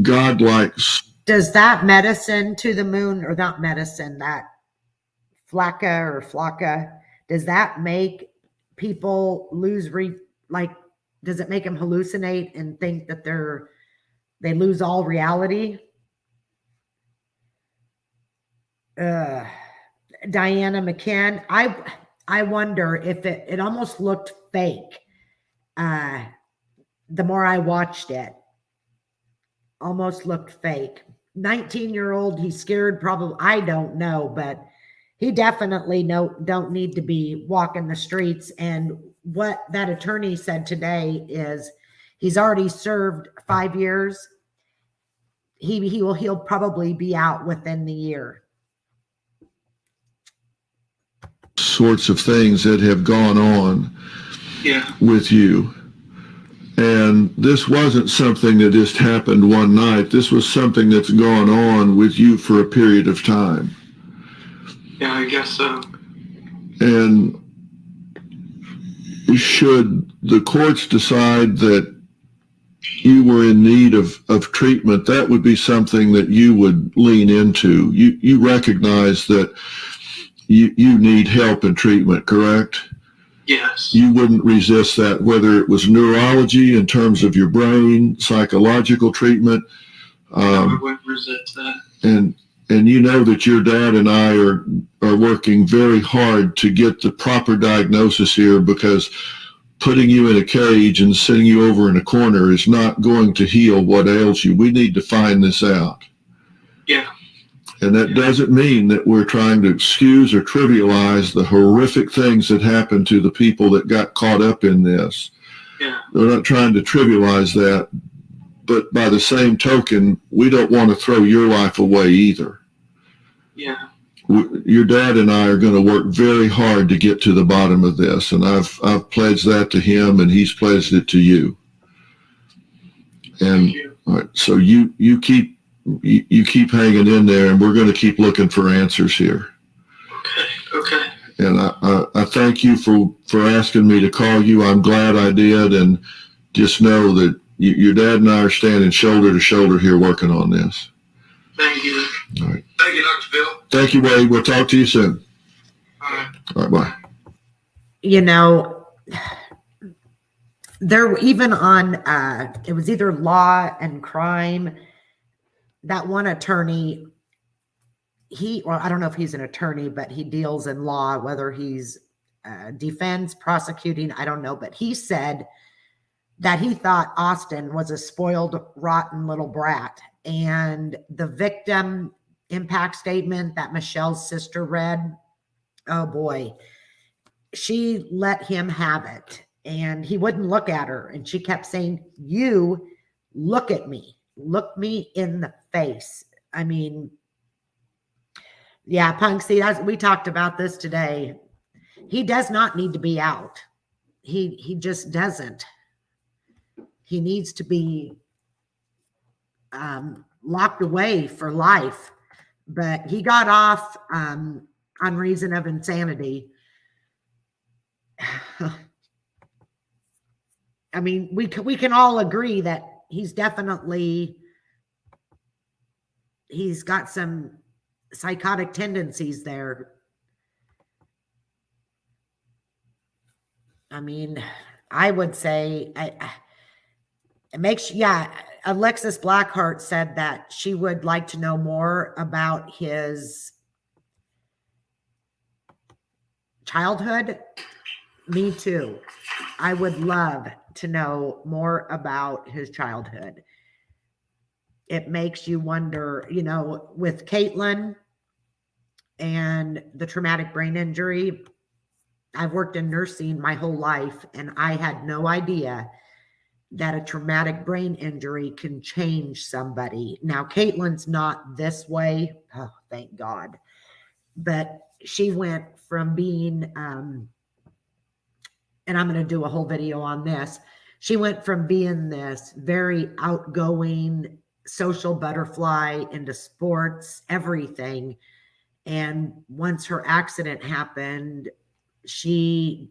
godlike. Does that medicine to the moon, or not medicine, that flocka, does that make people lose, does it make them hallucinate and think that they lose all reality? Diana McKen, I wonder if it almost looked fake. The more I watched it, almost looked fake. 19-year-old, he's scared, probably, I don't know, but he definitely don't need to be walking the streets. And what that attorney said today is he's already served 5 years. He'll probably be out within the year. Sorts of things that have gone on with you. And this wasn't something that just happened one night. This was something that's gone on with you for a period of time. Yeah, I guess so. And should the courts decide that you were in need of treatment, that would be something that you would lean into. You recognize that you need help and treatment, correct? Yes. You wouldn't resist that, whether it was neurology in terms of your brain, psychological treatment. I wouldn't resist that. And you know that your dad and I are working very hard to get the proper diagnosis here, because putting you in a cage and sitting you over in a corner is not going to heal what ails you. We need to find this out. Yeah. And that doesn't mean that we're trying to excuse or trivialize the horrific things that happened to the people that got caught up in this. Yeah. We're not trying to trivialize that, but by the same token, we don't want to throw your life away either. Yeah. Your dad and I are going to work very hard to get to the bottom of this, and I've pledged that to him, and he's pledged it to you. And all right, so you keep hanging in there, and we're going to keep looking for answers here. Okay. And I thank you for asking me to call you. I'm glad I did, and just know that your dad and I are standing shoulder to shoulder here working on this. Thank you. All right. Thank you, Dr. Bill. Thank you, Wade. We'll talk to you soon. All right. All right, bye. You know, there even on it was either Law and Crime, that one attorney, well, I don't know if he's an attorney, but he deals in law, whether he's defense, prosecuting, I don't know, but he said that he thought Austin was a spoiled, rotten little brat. And the victim impact statement that Michelle's sister read, oh boy, she let him have it, and he wouldn't look at her. And she kept saying, you look at me, look me in the face. I mean, yeah, Punk, see, we talked about this today. He does not need to be out. He just doesn't. He needs to be locked away for life. But he got off on reason of insanity. I mean, we can all agree that he's got some psychotic tendencies there. I mean, I would say it makes, yeah, Alexis Blackheart said that she would like to know more about his childhood. Me too. I would love to know more about his childhood. It makes you wonder, you know, with Caitlin and the traumatic brain injury, I've worked in nursing my whole life, and I had no idea that a traumatic brain injury can change somebody. Now, Caitlin's not this way. Oh, thank God. But she went from being, and I'm going to do a whole video on this. She went from being this very outgoing social butterfly into sports, everything. And once her accident happened, she's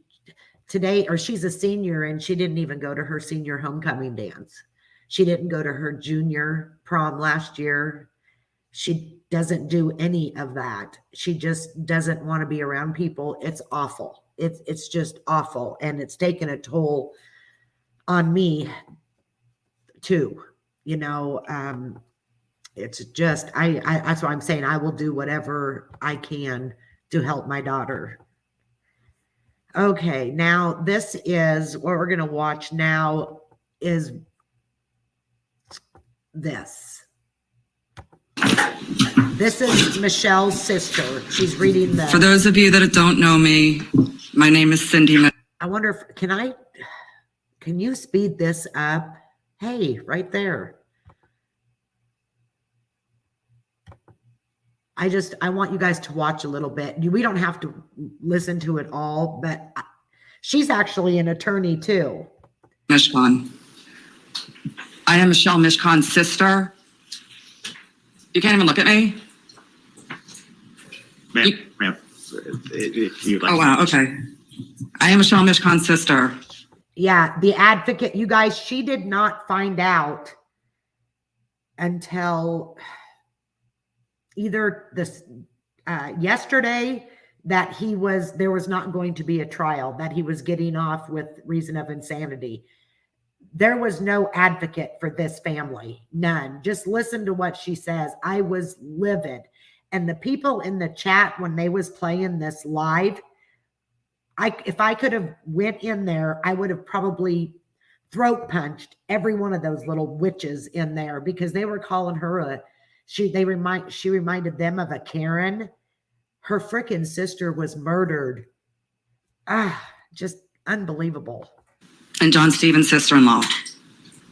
a senior, and she didn't even go to her senior homecoming dance. She didn't go to her junior prom last year. She doesn't do any of that. She just doesn't want to be around people. It's awful. It's just awful. And it's taken a toll on me too. You know, it's just, that's why I'm saying I will do whatever I can to help my daughter. Okay, now this is what we're going to watch now is this. This is Michelle's sister. She's reading the... For those of you that don't know me, my name is Cindy. I wonder if, can you speed this up? Hey, right there. I want you guys to watch a little bit. We don't have to listen to it all, but she's actually an attorney too. Mishcon. I am Michelle Mishcon's sister. You can't even look at me? Ma'am, if you'd like oh, wow, okay. I am Michelle Mishcon's sister. Yeah, the advocate, you guys, she did not find out until either this yesterday that there was not going to be a trial, that he was getting off with reason of insanity. There was no advocate for this family, none. Just listen to what she says. I was livid. And the people in the chat, when they was playing this live, if I could have went in there, I would have probably throat punched every one of those little witches in there, because they were calling her she reminded them of a Karen. Her freaking sister was murdered. Just unbelievable. And John Stevens' sister-in-law.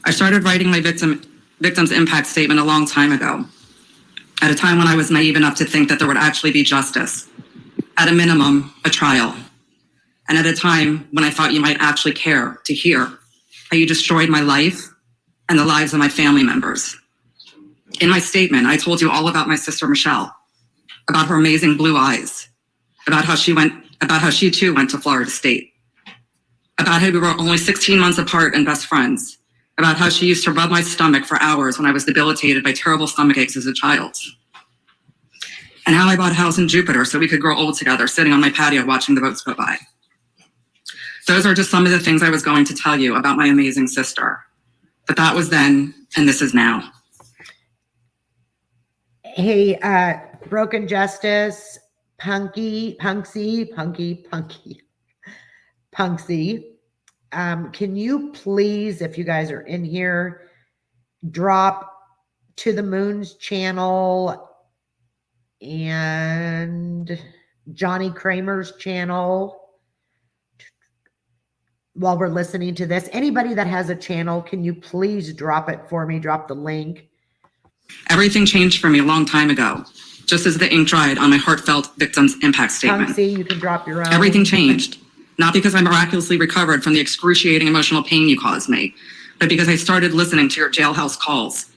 I started writing my victim's impact statement a long time ago, at a time when I was naive enough to think that there would actually be justice. At a minimum, a trial. And at a time when I thought you might actually care to hear how you destroyed my life and the lives of my family members. In my statement, I told you all about my sister Michelle, about her amazing blue eyes, about how she too went to Florida State, about how we were only 16 months apart and best friends, about how she used to rub my stomach for hours when I was debilitated by terrible stomach aches as a child, and how I bought a house in Jupiter so we could grow old together, sitting on my patio watching the boats go by. Those are just some of the things I was going to tell you about my amazing sister. But that was then, and this is now. Hey, Broken Justice, Punksy, can you please, if you guys are in here, drop To the Moon's channel and Johnny Kramer's channel while we're listening to this? Anybody that has a channel, can you please drop it for me? Drop the link. Everything changed for me a long time ago, just as the ink dried on my heartfelt victim's impact statement. Punksy, you can drop your own. Everything changed, not because I miraculously recovered from the excruciating emotional pain you caused me, but because I started listening to your jailhouse calls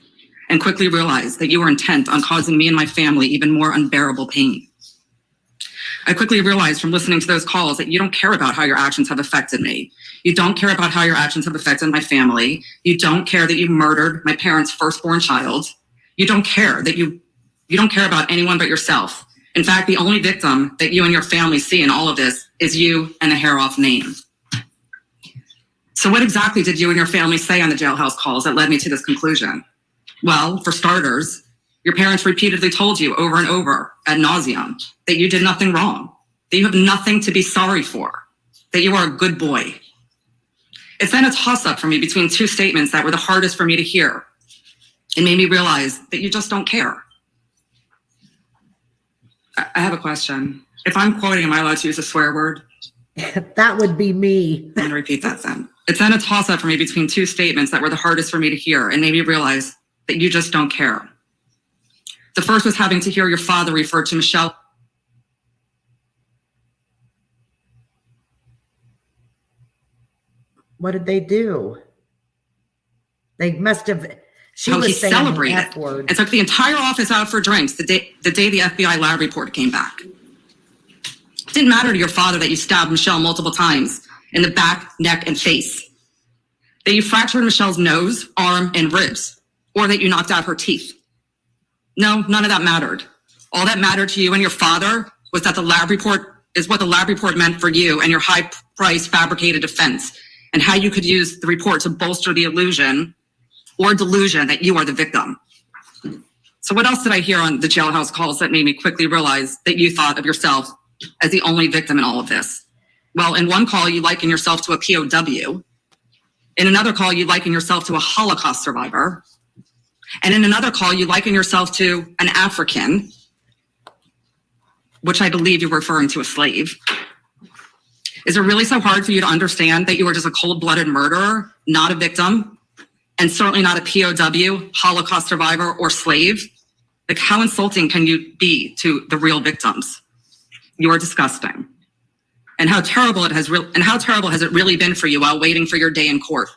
and quickly realized that you were intent on causing me and my family even more unbearable pain. I quickly realized from listening to those calls that you don't care about how your actions have affected me. You don't care about how your actions have affected my family. You don't care that you murdered my parents' firstborn child. You don't care that you don't care about anyone but yourself. In fact, the only victim that you and your family see in all of this is you and the Harrouff name. So what exactly did you and your family say on the jailhouse calls that led me to this conclusion? Well, for starters, your parents repeatedly told you over and over ad nauseum that you did nothing wrong, that you have nothing to be sorry for, that you are a good boy. It's then a toss-up for me between two statements that were the hardest for me to hear. It made me realize that you just don't care. I have a question. If I'm quoting, am I allowed to use a swear word? That would be me. I'm going to repeat that then. It's then a toss-up for me between two statements that were the hardest for me to hear and made me realize that you just don't care. The first was having to hear your father refer to Michelle. What did they do? They must have. She how was he saying celebrated the F word. and took the entire office out for drinks the day the FBI lab report came back. It didn't matter to your father that you stabbed Michelle multiple times in the back, neck, and face, that you fractured Michelle's nose, arm, and ribs, or that you knocked out her teeth. No, none of that mattered. All that mattered to you and your father was that the lab report is what the lab report meant for you and your high-priced fabricated defense, and how you could use the report to bolster the illusion or delusion that you are the victim. So what else did I hear on the jailhouse calls that made me quickly realize that you thought of yourself as the only victim in all of this? Well, in one call, you liken yourself to a POW. In another call, you liken yourself to a Holocaust survivor. And in another call, you liken yourself to an African, which I believe you're referring to a slave. Is it really so hard for you to understand that you were just a cold-blooded murderer, not a victim, and certainly not a POW, Holocaust survivor, or slave? Like, how insulting can you be to the real victims? You are disgusting. And how terrible has it really been for you while waiting for your day in court?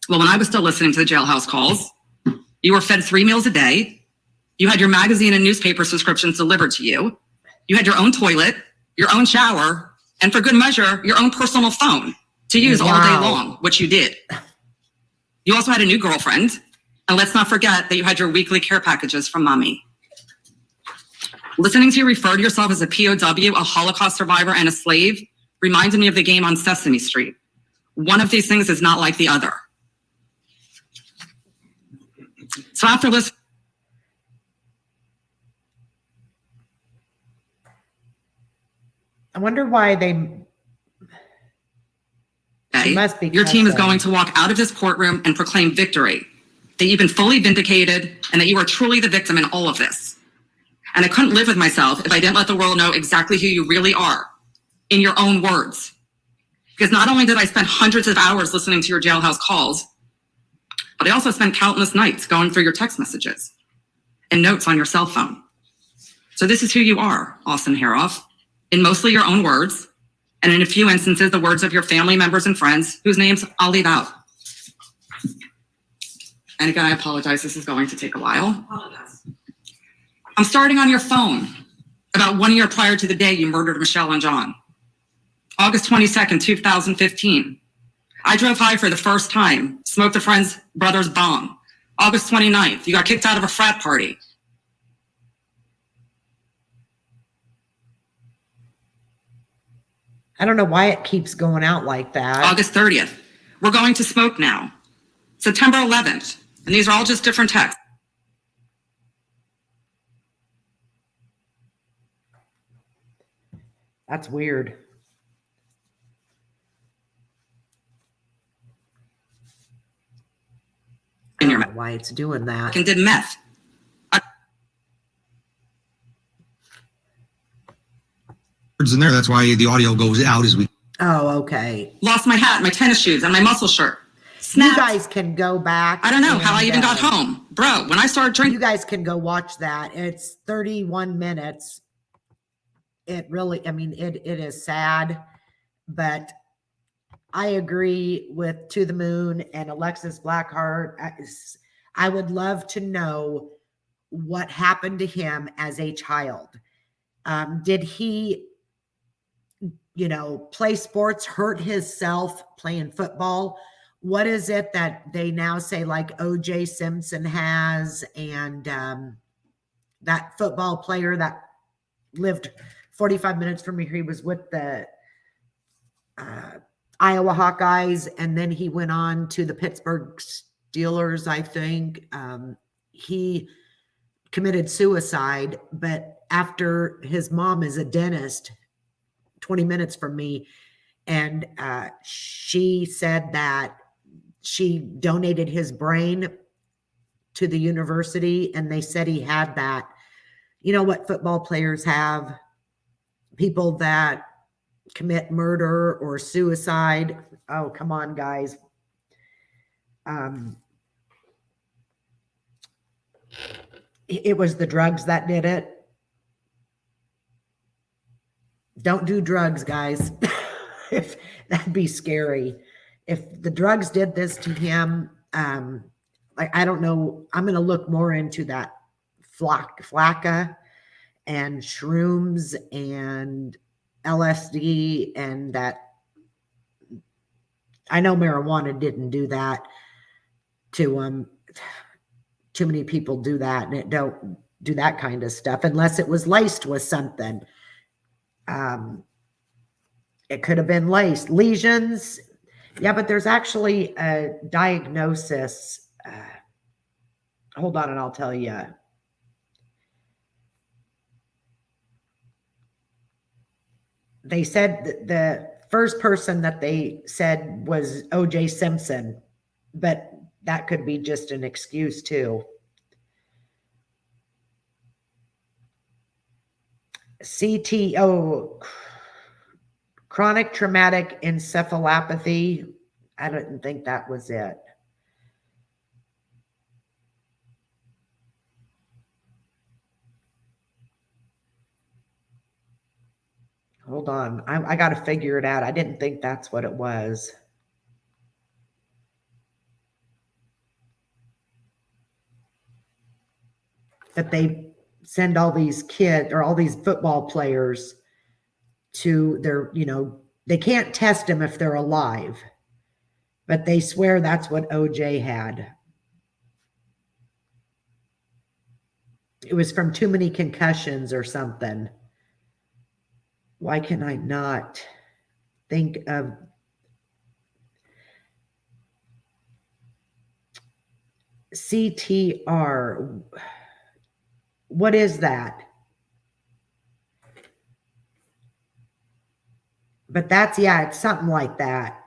Well, when I was still listening to the jailhouse calls, you were fed 3 meals a day. You had your magazine and newspaper subscriptions delivered to you. You had your own toilet, your own shower, and for good measure, your own personal phone to use all day long, which you did. You also had a new girlfriend, and let's not forget that you had your weekly care packages from mommy. Listening to you refer to yourself as a POW, a Holocaust survivor, and a slave reminds me of the game on Sesame Street. One of these things is not like the other. So after listening, I wonder why they. She must be your team is cussing. going to walk out of this courtroom and proclaim victory, that you've been fully vindicated and that you are truly the victim in all of this. And I couldn't live with myself if I didn't let the world know exactly who you really are, in your own words. Because not only did I spend hundreds of hours listening to your jailhouse calls, but I also spent countless nights going through your text messages and notes on your cell phone. So this is who you are, Austin Harrouff, in mostly your own words, and in a few instances, the words of your family members and friends, whose names I'll leave out. And again, I apologize, this is going to take a while. I'm starting on your phone about 1 year prior to the day you murdered Michelle and John. August 22nd, 2015. I drove high for the first time, smoked a friend's brother's bong. August 29th, you got kicked out of a frat party. I don't know why it keeps going out like that. August 30th, we're going to smoke now. September 11th, and these are all just different texts. That's weird. I don't know why it's doing that. And did meth. In there, that's why the audio goes out as we. Oh, okay. Lost my hat, my tennis shoes, and my muscle shirt. Snapped. You guys can go back. I don't know how I even got home. Bro, when I started drinking. You guys can go watch that. It's 31 minutes. It really, I mean, it is sad, but I agree with To the Moon and Alexis Blackheart. I would love to know what happened to him as a child. Did he, play sports, hurt himself playing football? What is it that they now say like O.J. Simpson has, and that football player that lived 45 minutes from here, he was with the Iowa Hawkeyes, and then he went on to the Pittsburgh Steelers, I think. He committed suicide, but after his mom is a dentist 20 minutes from me, and she said that she donated his brain to the university, and they said he had that. You know what football players have? People that commit murder or suicide. Oh, come on, guys. It was the drugs that did it. Don't do drugs, guys. If that'd be scary. If the drugs did this to him, I don't know. I'm going to look more into that flakka and shrooms and LSD, and that. I know marijuana didn't do that to him. Too many people do that, and it don't do that kind of stuff unless it was laced with something. It could have been laced. Lesions. Yeah, but there's actually a diagnosis. Hold on, and I'll tell you. They said the first person that they said was O.J. Simpson, but that could be just an excuse too. CTO, chronic traumatic encephalopathy. I didn't think that was it. Hold on. I got to figure it out. I didn't think that's what it was. That they send all these kids or all these football players to their, they can't test them if they're alive, but they swear that's what OJ had. It was from too many concussions or something. Why can I not think of CTR? What is that? But that's, yeah, it's something like that.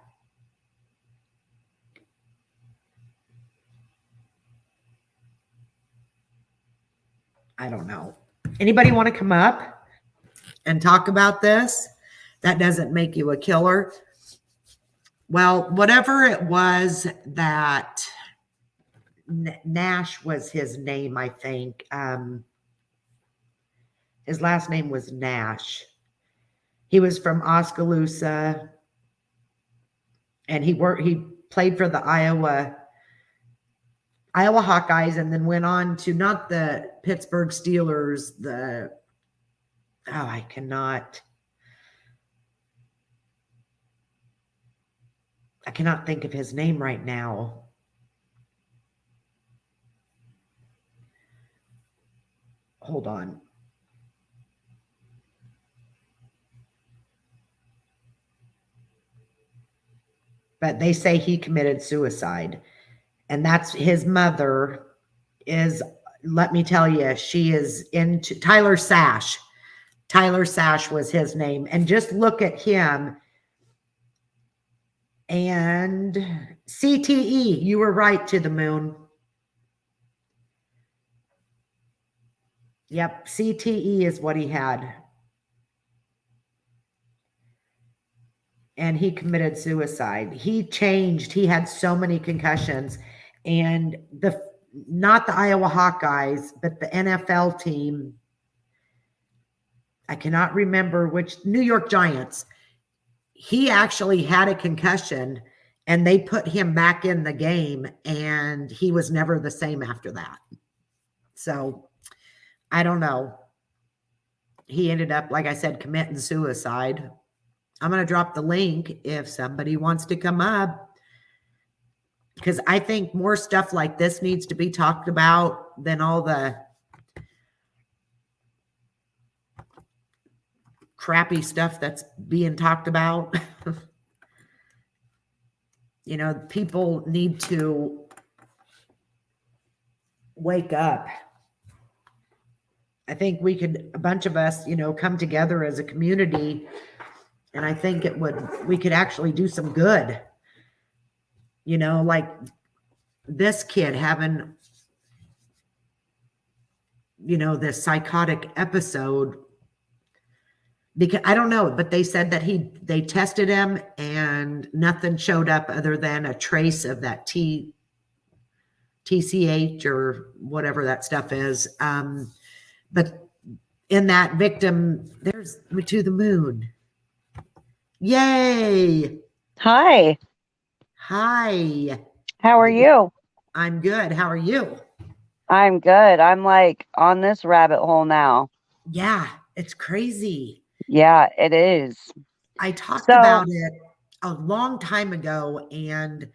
I don't know. Anybody want to come up and talk about this? That doesn't make you a killer. Well, whatever it was that Nash was his name, I think. His last name was Nash. He was from Oskaloosa, and he played for the Iowa Hawkeyes, and then went on to not the Pittsburgh Steelers, I cannot think of his name right now. Hold on. But they say he committed suicide. And that's his mother is, let me tell you, she is into Tyler Sash. Tyler Sash was his name. And just look at him. And CTE, you were right, to the moon. Yep, CTE is what he had. And he committed suicide. He changed. He had so many concussions. And not the Iowa Hawkeyes, but the NFL team, I cannot remember which, New York Giants. He actually had a concussion, and they put him back in the game, and he was never the same after that. So I don't know. He ended up, like I said, committing suicide. I'm going to drop the link if somebody wants to come up, because I think more stuff like this needs to be talked about than all the crappy stuff that's being talked about. People need to wake up. I think a bunch of us, come together as a community, and I think we could actually do some good. Like this kid having, this psychotic episode, because I don't know, but they said that they tested him and nothing showed up other than a trace of that TCH or whatever that stuff is. But in that victim, there's to the moon. Yay. Hi. Hi. How are you? I'm good. How are you? I'm good. I'm like on this rabbit hole now. Yeah, it's crazy. Yeah, it is. I talked about it a long time ago, and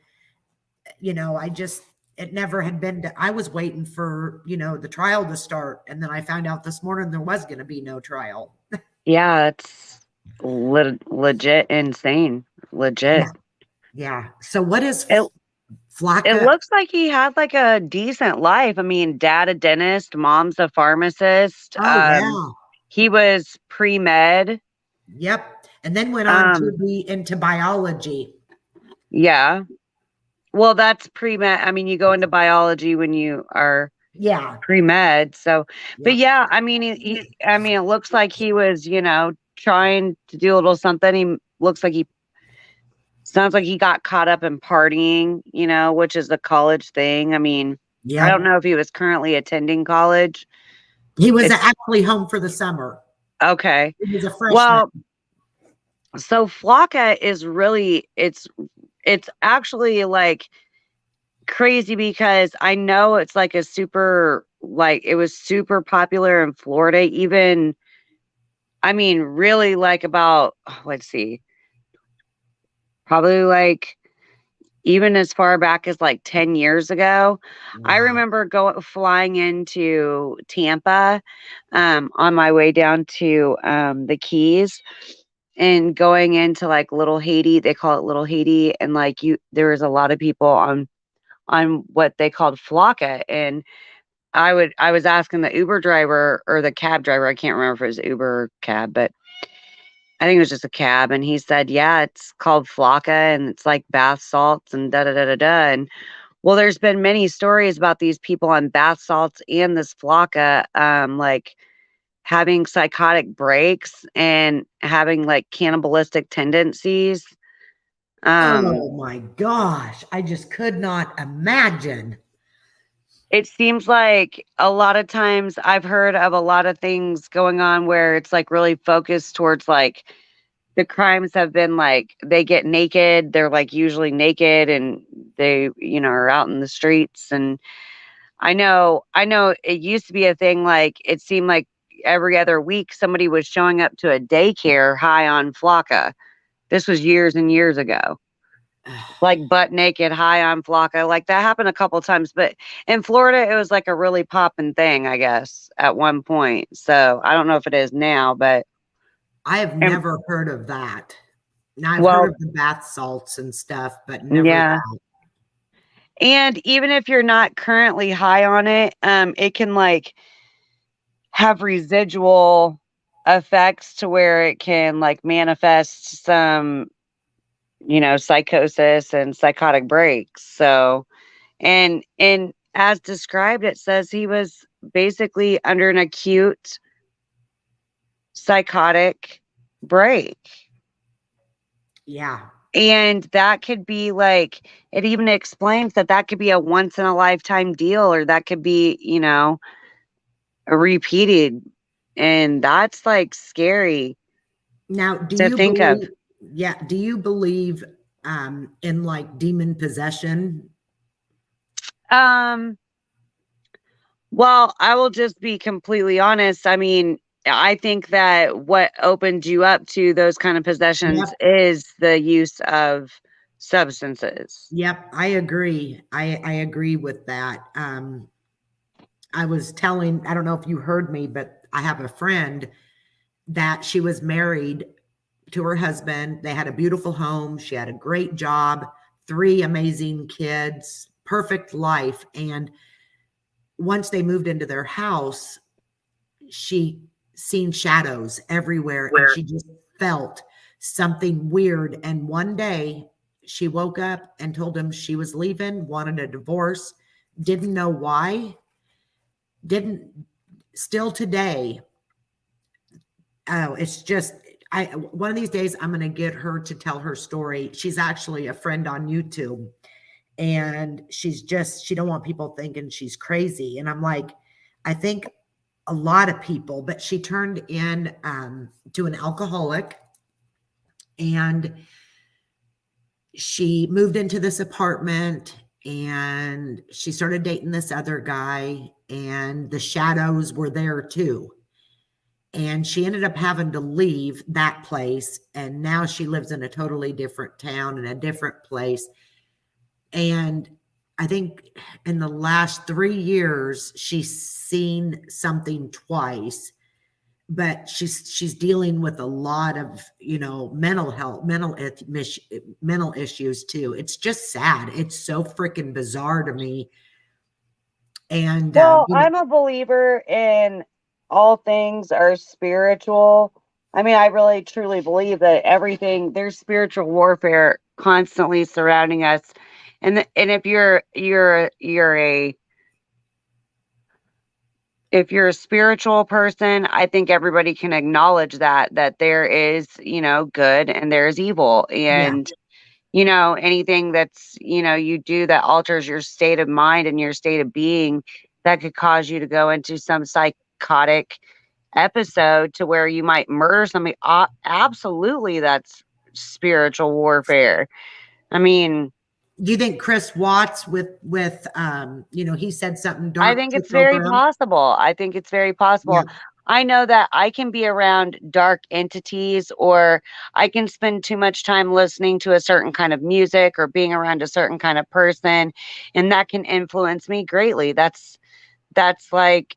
it never had been I was waiting for, the trial to start, and then I found out this morning there was going to be no trial. Yeah, it's legit insane. Legit. Yeah. So what is Flocka? It looks like he had like a decent life. I mean, dad a dentist, mom's a pharmacist. Yeah. He was pre-med. Yep. And then went on to be into biology. Yeah. Well, that's pre-med. I mean, you go into biology when you are pre-med. So, but yeah, I mean, it looks like he was, trying to do a little something. He looks like sounds like he got caught up in partying, which is a college thing. I mean, I don't know if he was currently attending college. He was actually home for the summer. Okay. He was a freshman. Well, so Flocka is really, it's actually like crazy, because I know it's like it was super popular in Florida. Even I mean, really like about, let's see, probably like even as far back as like 10 years ago. I remember flying into Tampa on my way down to the Keys and going into like Little Haiti. They call it Little Haiti. And like there was a lot of people on what they called Flocka. And I was asking the Uber driver or the cab driver, I can't remember if it was Uber or cab, but I think it was just a cab. And he said, yeah, it's called Flocka and it's like bath salts and da da da da da. And well, there's been many stories about these people on bath salts and this Flocka, like having psychotic breaks and having like cannibalistic tendencies. Oh my gosh. I just could not imagine. It seems like a lot of times I've heard of a lot of things going on where it's like really focused towards like the crimes have been like they get naked. They're like usually naked and they, are out in the streets. And I know it used to be a thing. Like it seemed like every other week somebody was showing up to a daycare high on Flocka. This was years and years ago. Like butt naked, high on Flocka. Like that happened a couple of times, but in Florida, it was like a really popping thing, I guess, at one point. So I don't know if it is now, but I have never heard of that. Now I've heard of the bath salts and stuff, but never that. And even if you're not currently high on it, it can like have residual effects to where it can like manifest some psychosis and psychotic breaks. So, and as described, it says he was basically under an acute psychotic break. Yeah. And that could be like, it even explains that could be a once in a lifetime deal, or that could be, repeated. And that's like scary. Now, do you believe in like demon possession? Well, I will just be completely honest. I mean, I think that what opened you up to those kind of possessions is the use of substances. Yep, I agree. I agree with that. I don't know if you heard me, but I have a friend that she was married to her husband. They had a beautiful home. She had a great job, 3 amazing kids, perfect life. And once they moved into their house, she seen shadows everywhere and she just felt something weird. And one day she woke up and told him she was leaving, wanted a divorce, didn't know why, still today. Oh, it's just, one of these days I'm going to get her to tell her story. She's actually a friend on YouTube and she don't want people thinking she's crazy. And I'm like, I think a lot of people, but she turned in to an alcoholic and she moved into this apartment and she started dating this other guy and the shadows were there too. And she ended up having to leave that place. And now she lives in a totally different town in a different place. And I think in the last 3 years, she's seen something twice, but she's dealing with a lot of, mental health, mental issues too. It's just sad. It's so freaking bizarre to me. And I'm a believer in all things are spiritual. I mean, I really truly believe that there's spiritual warfare constantly surrounding us. And if you're a spiritual person, I think everybody can acknowledge that there is, good and there's evil. And anything that's, you do that alters your state of mind and your state of being, that could cause you to go into some psychotic episode to where you might murder somebody. Absolutely, that's spiritual warfare. I mean, do you think Chris Watts with he said something dark? I think it's very possible. I know that I can be around dark entities, or I can spend too much time listening to a certain kind of music or being around a certain kind of person, and that can influence me greatly. That's like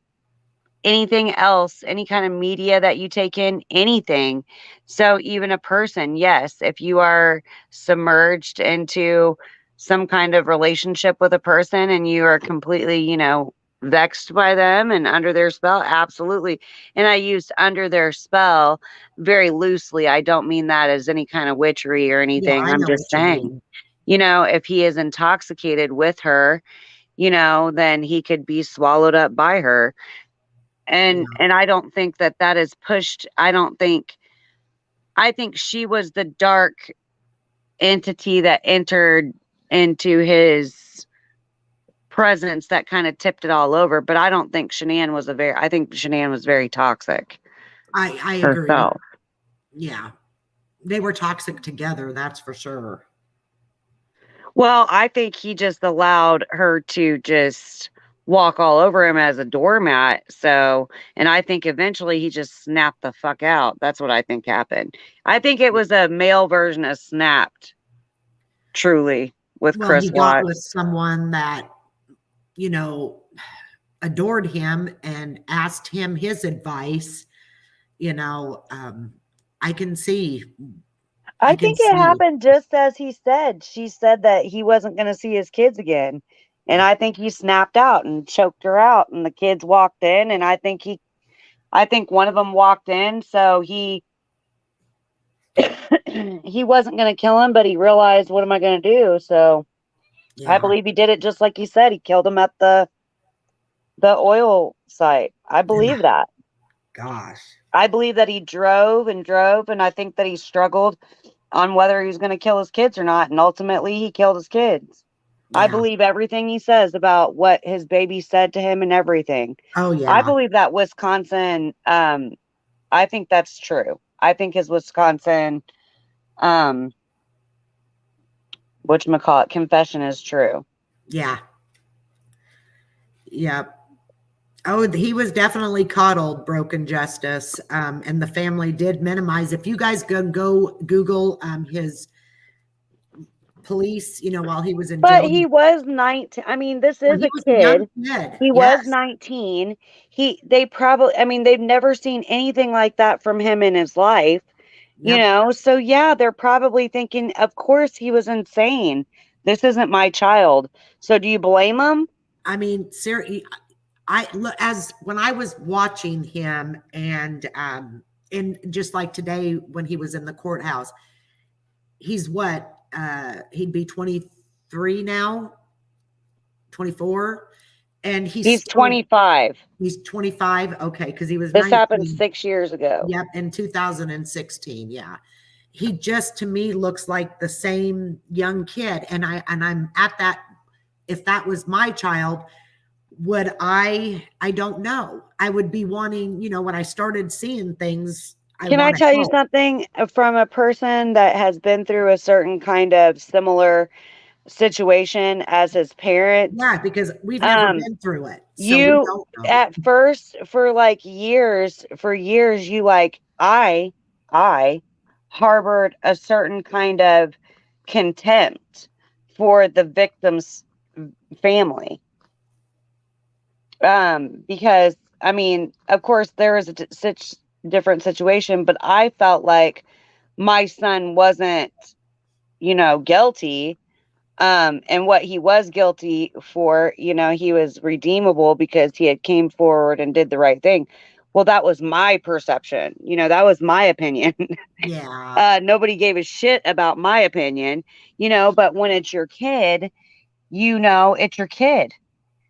anything else, any kind of media that you take in, anything. So even a person, yes, if you are submerged into some kind of relationship with a person and you are completely, vexed by them and under their spell, absolutely. And I used under their spell very loosely. I don't mean that as any kind of witchery or Yeah, anything. I I'm know just what you saying, mean. if he is intoxicated with her, then he could be swallowed up by her. And I don't think that is pushed. I think she was the dark entity that entered into his presence that kind of tipped it all over. But I don't think I think Shanann was very toxic. I agree. Herself. Yeah. They were toxic together, that's for sure. Well, I think he just allowed her to just walk all over him as a doormat. So, and I think eventually he just snapped the fuck out. That's what I think happened. I think it was a male version of snapped. Truly, with Well, he Chris got Watts. with someone that, adored him and asked him his advice. I can see. I think it happened just as he said. She said that he wasn't going to see his kids again. And I think he snapped out and choked her out, and the kids walked in, and I think one of them walked in, so he wasn't going to kill him, but he realized, what am I going to do? So I believe he did it just like he said. He killed him at the oil site. I believe that. Gosh. I believe that he drove, and I think that he struggled on whether he was going to kill his kids or not, and ultimately he killed his kids. Yeah. I believe everything he says about what his baby said to him and everything. Oh, yeah. I believe that Wisconsin, I think that's true. I think his Wisconsin, whatchamacallit, confession is true. Yeah. Yep. Oh, he was definitely coddled, Broken Justice. And the family did minimize. If you guys go Google his police, while he was in jail. But he was 19. I mean, this is a kid. He was 19. They've never seen anything like that from him in his life. So yeah, they're probably thinking, of course he was insane. This isn't my child. So do you blame him? I mean, seriously, when I was watching him and just like today when he was in the courthouse, he's what? He'd be 23 now, 24, and he's 25. He's 25. Okay, because he was. This happened 6 years ago. Yep, in 2016. Yeah, he just to me looks like the same young kid, and I'm at that. If that was my child, would I don't know. I would be wanting, when I started seeing things. Can I tell you something from a person that has been through a certain kind of similar situation as his parents? Yeah, because we've never been through it. So we don't know. At first, for years, you I harbored a certain kind of contempt for the victim's family. Because of course there was such different situation, but I felt like my son wasn't, guilty. And what he was guilty for, he was redeemable because he had came forward and did the right thing. Well, that was my perception. That was my opinion. Yeah. Nobody gave a shit about my opinion, but when it's your kid, it's your kid.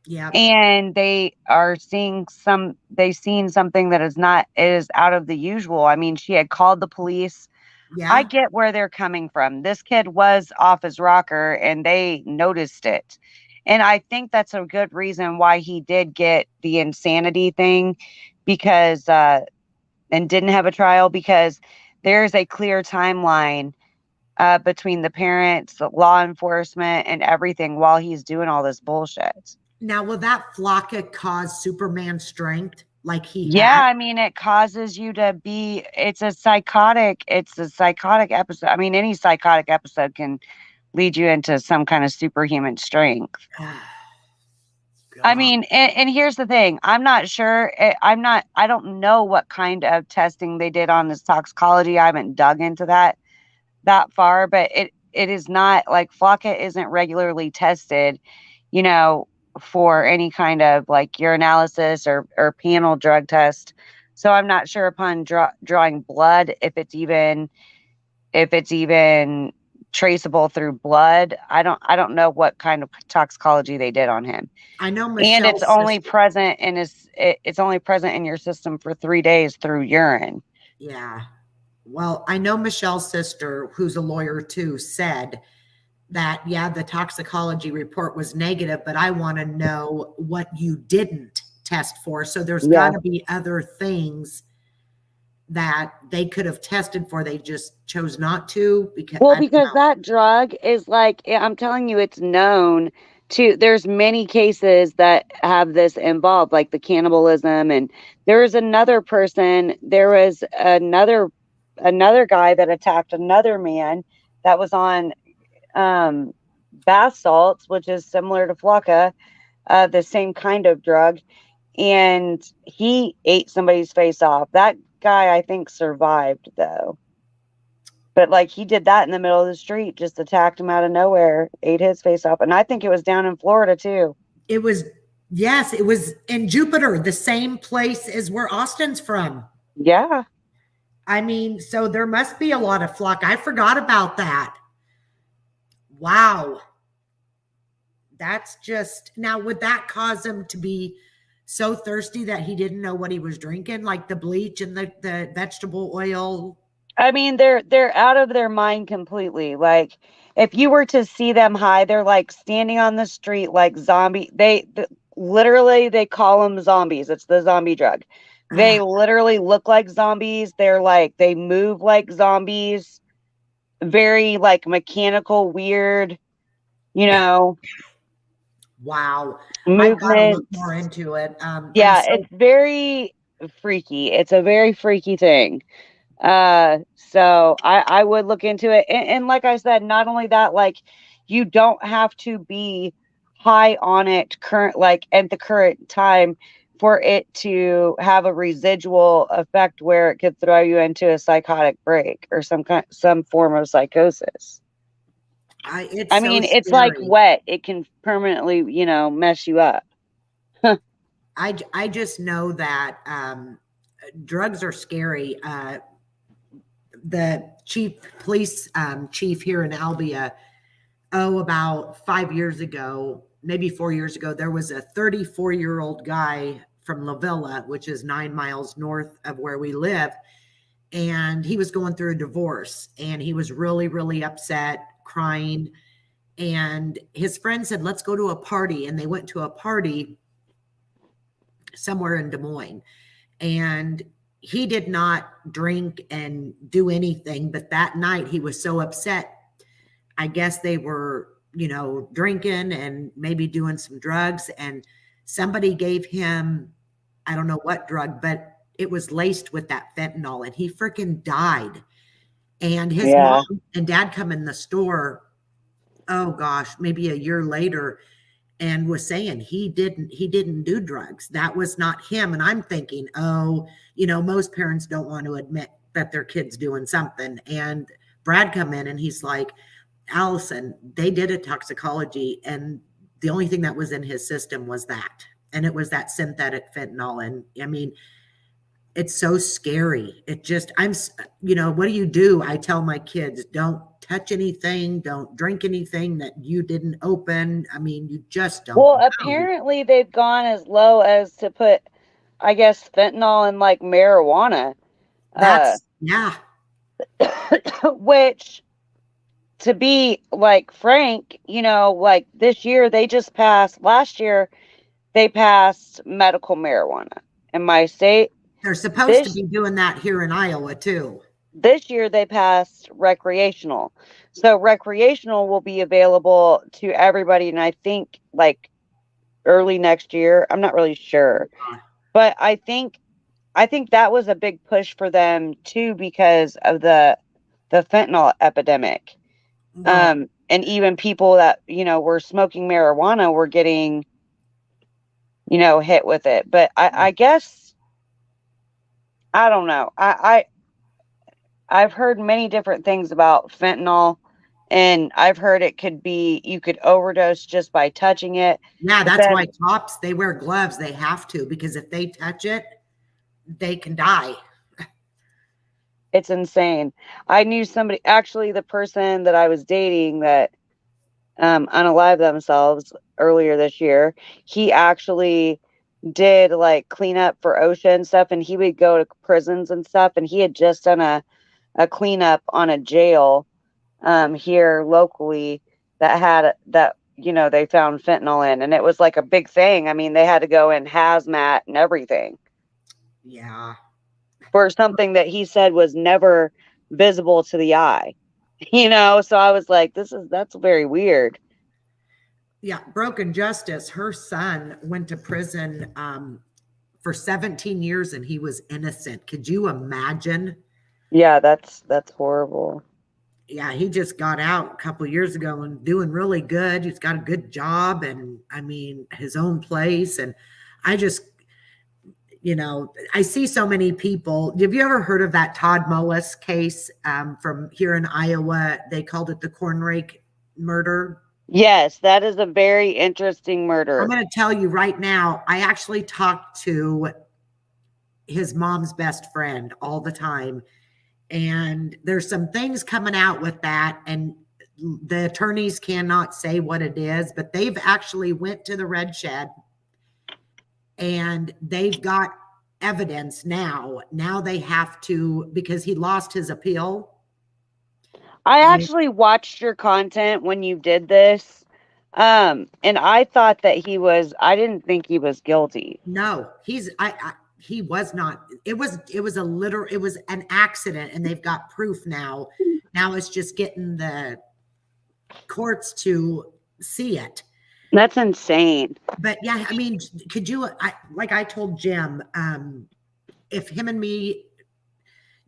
Yeah. And they are seen something that is out of the usual. I mean, she had called the police. Yeah. I get where they're coming from. This kid was off his rocker and they noticed it. And I think that's a good reason why he did get the insanity thing because, and didn't have a trial, because there's a clear timeline between the parents, the law enforcement, and everything while he's doing all this bullshit. Now, will that flocka cause Superman strength? like he Yeah, had. I mean, it causes you to be, it's a psychotic episode. I mean, any psychotic episode can lead you into some kind of superhuman strength. I mean, and here's the thing. I'm not sure. I don't know what kind of testing they did on this toxicology. I haven't dug into that far, but it is not like Flocka isn't regularly tested, you know, for any kind of like urinalysis or panel drug test. So I'm not sure upon drawing blood if it's even traceable through blood. I don't know what kind of toxicology they did on him. I know And Michelle's it's only sister- present in it's only present in your system for 3 days through urine. Yeah. Well, I know Michelle's sister, who's a lawyer too, said that, yeah, the toxicology report was negative, but I want to know what you didn't test for. So there's got to be other things that they could have tested for. They just chose not to because that drug is like, I'm telling you, it's known to, there's many cases that have this involved, like the cannibalism. And there was another guy that attacked another man that was on bath salts, which is similar to Flocka, the same kind of drug, and he ate somebody's face off. That guy, I think, survived though, but like he did that in the middle of the street, just attacked him out of nowhere, ate his face off. And I think it was down in Florida too. It was in Jupiter, the same place as where Austin's from. Yeah. I mean, so there must be a lot of Flock. I forgot about that. Wow. That's just, now would that cause him to be so thirsty that he didn't know what he was drinking, like the bleach and the vegetable oil? I mean, they're out of their mind completely. Like if you were to see them high, they're like standing on the street like zombie. Literally they call them zombies. It's the zombie drug. They literally look like zombies. They're like, they move like zombies. Very like mechanical, weird, you know. Wow. Movement. I've got to look more into it. Yeah, it's very freaky. It's a very freaky thing. So I would look into it. And like I said, not only that, like you don't have to be high on it at the current time for it to have a residual effect where it could throw you into a psychotic break or some form of psychosis. I mean, it's like wet. It can permanently, mess you up. I just know that drugs are scary. The police chief here in Albia, about 5 years ago, maybe 4 years ago, there was a 34-year-old guy from La Villa, which is 9 miles north of where we live. And he was going through a divorce and he was really, really upset, crying. And his friend said, let's go to a party. And they went to a party somewhere in Des Moines. And he did not drink and do anything. But that night he was so upset. I guess they were, drinking and maybe doing some drugs. And somebody gave him, I don't know what drug, but it was laced with that fentanyl and he freaking died. And his mom and dad come in the store, oh gosh, maybe a year later, and was saying he didn't do drugs. That was not him. And I'm thinking, most parents don't want to admit that their kid's doing something. And Brad come in and he's like, Allison, they did a toxicology and the only thing that was in his system was that. And it was that synthetic fentanyl. And I mean, it's so scary. It just, what do you do? I tell my kids, don't touch anything. Don't drink anything that you didn't open. I mean, you just don't. Well, apparently they've gone as low as to put, I guess, fentanyl in like marijuana. Which, to be like frank, like this year last year they passed medical marijuana in my state. They're supposed to be doing that here in Iowa too. This year they passed recreational. So recreational will be available to everybody. And I think like early next year, I'm not really sure, But I think that was a big push for them too because of the fentanyl epidemic. Well, And even people that, were smoking marijuana were getting, hit with it. But I guess, I don't know. I've heard many different things about fentanyl, and I've heard you could overdose just by touching it. yeah, But that's then why cops, they wear gloves. They have to, because if they touch it, they can die. it's insane. I knew somebody, actually, the person that I was dating that unalived themselves earlier this year. He actually did like cleanup for OSHA and stuff, and he would go to prisons and stuff, and he had just done a cleanup on a jail here locally that they found fentanyl in, and it was like a big thing. I mean, they had to go in hazmat and everything Yeah. for something that he said was never visible to the eye. So I was like, that's very weird. Yeah, Broken Justice, her son went to prison for 17 years and he was innocent. Could you imagine? Yeah, that's horrible. Yeah, he just got out a couple of years ago and doing really good. He's got a good job and I mean his own place. And I just, I see so many people. Have you ever heard of that Todd Mullis case from here in Iowa? They called it the corn rake murder. Yes, that is a very interesting murder. I'm going to tell you right now, I actually talk to his mom's best friend all the time. And there's some things coming out with that. And the attorneys cannot say what it is, but they've actually went to the red shed and they've got evidence now. Now they have to, because he lost his appeal. I actually watched your content when you did this. And I thought that I didn't think he was guilty. No, he was not. It was an accident and they've got proof now. Now it's just getting the courts to see it. That's insane. But yeah, I mean, like I told Jim, if him and me,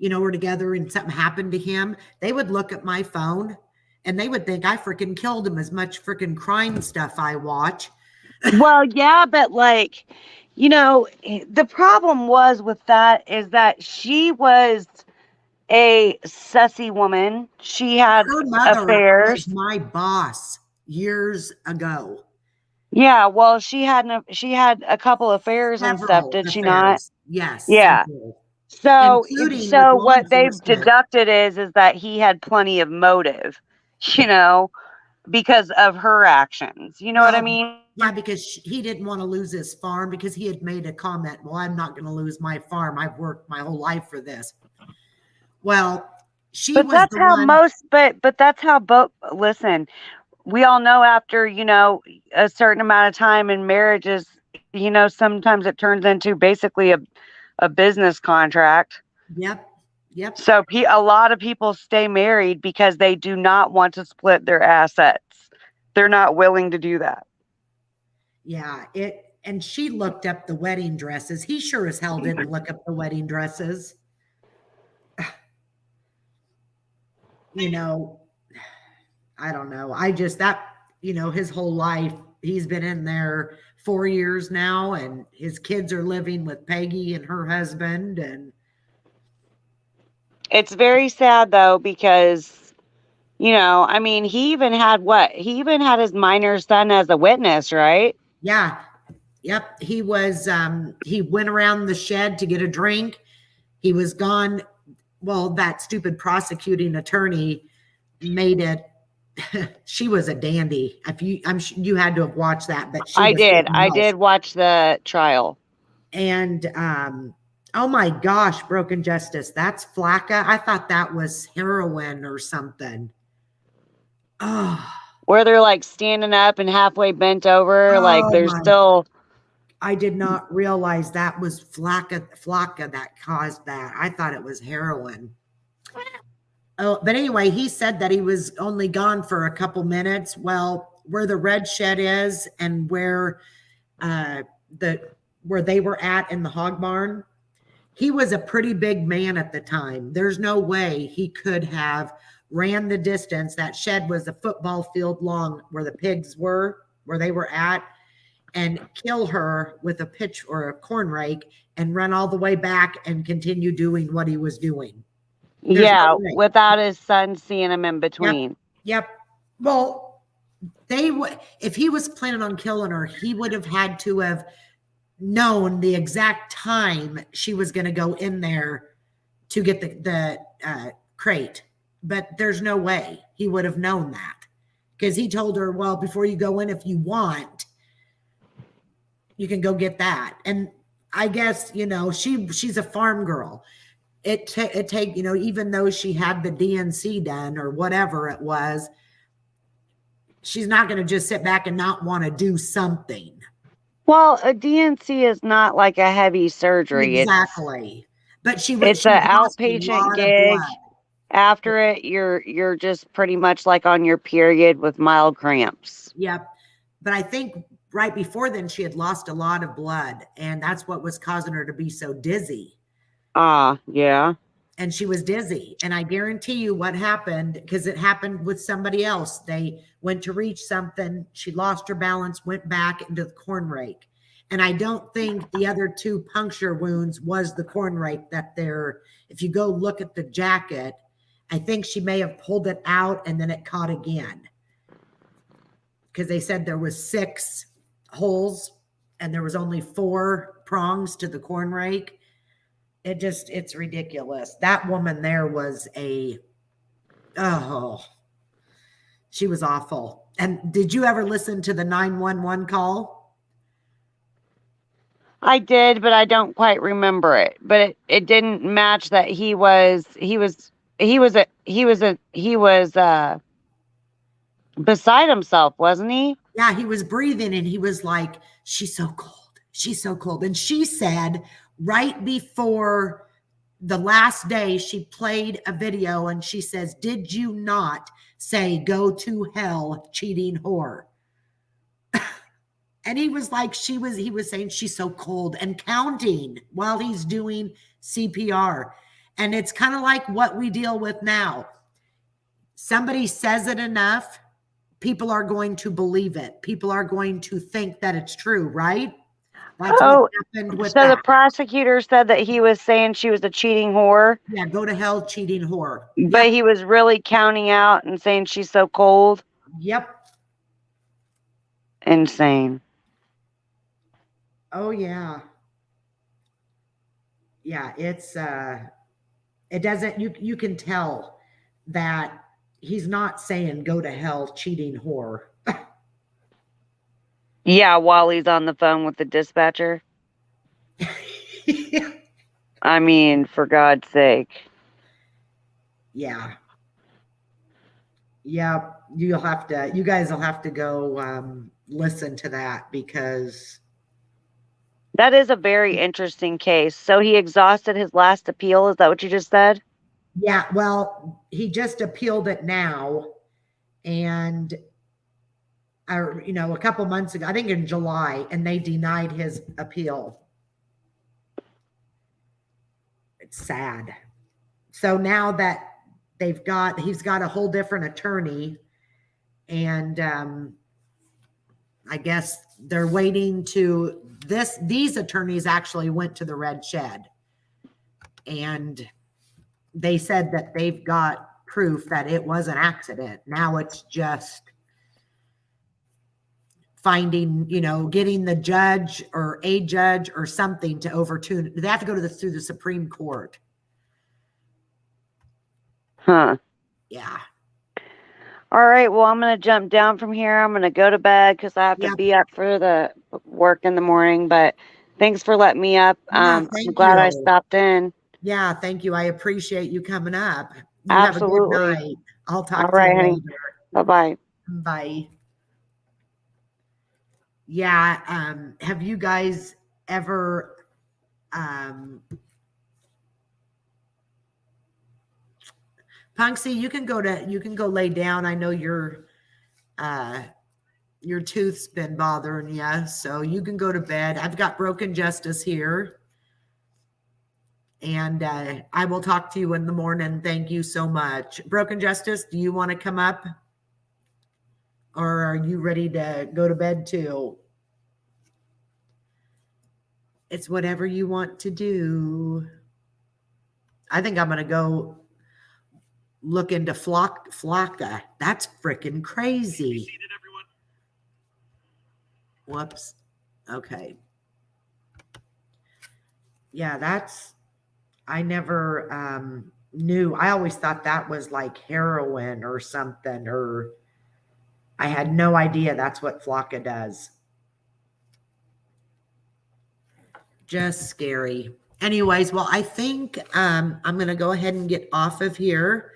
were together and something happened to him, they would look at my phone and they would think I freaking killed him, as much freaking crime stuff I watch. Well, yeah, but the problem was with that is that she was a sussy woman. She had her mother affairs. Was my boss years ago. Yeah, well, she had a couple affairs and stuff, did she not? Yes. Yeah. So what they've deducted is that he had plenty of motive, because of her actions. You know what I mean? Yeah, because he didn't want to lose his farm, because he had made a comment, well, I'm not going to lose my farm. I've worked my whole life for this. Well, but that's how listen, we all know after, a certain amount of time in marriages, sometimes it turns into basically a business contract. Yep. So a lot of people stay married because they do not want to split their assets. They're not willing to do that. Yeah, and she looked up the wedding dresses. He sure as hell didn't look up the wedding dresses. I don't know. His whole life, he's been in there 4 years now, and his kids are living with Peggy and her husband. And it's very sad though, because, he even had his minor son as a witness, right? Yeah. Yep. He was, he went around the shed to get a drink. He was gone. Well, that stupid prosecuting attorney made it. She was a dandy. You had to have watched that, but I did watch the trial. And oh my gosh, Broken Justice, that's Flacca. I thought that was heroin or something. Oh, where they're like standing up and halfway bent over, like they're still. I did not realize that was Flacca that caused that. I thought it was heroin. Oh, but anyway, he said that he was only gone for a couple minutes. Well, where the red shed is and where the where they were at in the hog barn, he was a pretty big man at the time. There's no way he could have ran the distance. That shed was a football field long where the pigs were, where they were at, and kill her with a pitch or a corn rake and run all the way back and continue doing what he was doing. There's no way. Without his son seeing him in between. Yep. Well, they would, if he was planning on killing her, he would have had to have known the exact time she was going to go in there to get the crate. But there's no way he would have known that, because he told her, well, before you go in, if you want, you can go get that. And I guess, you know, she's a farm girl. It take, you know, even though she had the DNC done or whatever it was, she's not going to just sit back and not want to do something. Well, a DNC is not like a heavy surgery. Exactly. But it's an outpatient gig. After it, you're just pretty much like on your period with mild cramps. Yep. But I think right before then she had lost a lot of blood, and that's what was causing her to be so dizzy. Yeah. And she was dizzy. And I guarantee you what happened, because it happened with somebody else. They went to reach something. She lost her balance, went back into the corn rake. And I don't think the other 2 puncture wounds was the corn rake that if you go look at the jacket, I think she may have pulled it out and then it caught again. Because they said there was 6 holes and there was only 4 prongs to the corn rake. It's ridiculous. That woman there was she was awful. And did you ever listen to the 911 call? I did, but I don't quite remember it. But it didn't match that he was beside himself, wasn't he? Yeah, he was breathing and he was like, she's so cold. She's so cold. And she said right before the last day, she played a video and she says, did you not say, go to hell, cheating whore? And he was like, he was saying she's so cold and counting while he's doing CPR. And it's kind of like what we deal with now. Somebody says it enough, people are going to believe it. People are going to think that it's true, right? That's what happened with so that. the prosecutor said that he was saying she was a cheating whore. Yeah, go to hell, cheating whore. But he was really counting out and saying she's so cold. Yep. Insane. Oh yeah. Yeah, it's it doesn't, you can tell that he's not saying go to hell, cheating whore. Yeah, while he's on the phone with the dispatcher. I mean, for God's sake. Yeah. Yeah, you guys will have to go listen to that, because that is a very interesting case. So he exhausted his last appeal. Is that what you just said? Yeah, well, he just appealed it now. And a couple months ago, I think in July, and they denied his appeal. It's sad. So now that he's got a whole different attorney, and I guess they're waiting to these attorneys actually went to the red shed, and they said that they've got proof that it was an accident. Now it's just finding, getting the judge or a judge or something to overturn. They have to go through the Supreme Court. Huh. Yeah. All right. Well, I'm going to jump down from here. I'm going to go to bed because I have to be up for the work in the morning. But thanks for letting me up. I'm glad I stopped in. Yeah. Thank you. I appreciate you coming up. You Absolutely. Have a good night. I'll talk All right, to you honey. later. Bye-bye. Bye. Yeah. Have you guys ever Punksy, you can go lay down. I know you're your tooth's been bothering you, so you can go to bed. I've got Broken Justice here, and I will talk to you in the morning. Thank you so much. Broken Justice, do you want to come up, or are you ready to go to bed too? It's whatever you want to do. I think I'm going to go look into Flocka. That's freaking crazy. Whoops. Okay. Yeah, I never knew. I always thought that was like heroin or something, or I had no idea that's what Flocka does. Just scary. Anyways, well, I think I'm going to go ahead and get off of here.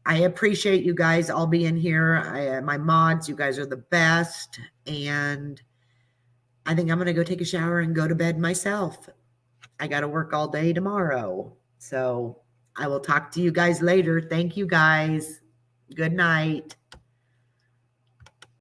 I appreciate you guys all being here. My mods, you guys are the best. And I think I'm going to go take a shower and go to bed myself. I got to work all day tomorrow. So I will talk to you guys later. Thank you guys. Good night.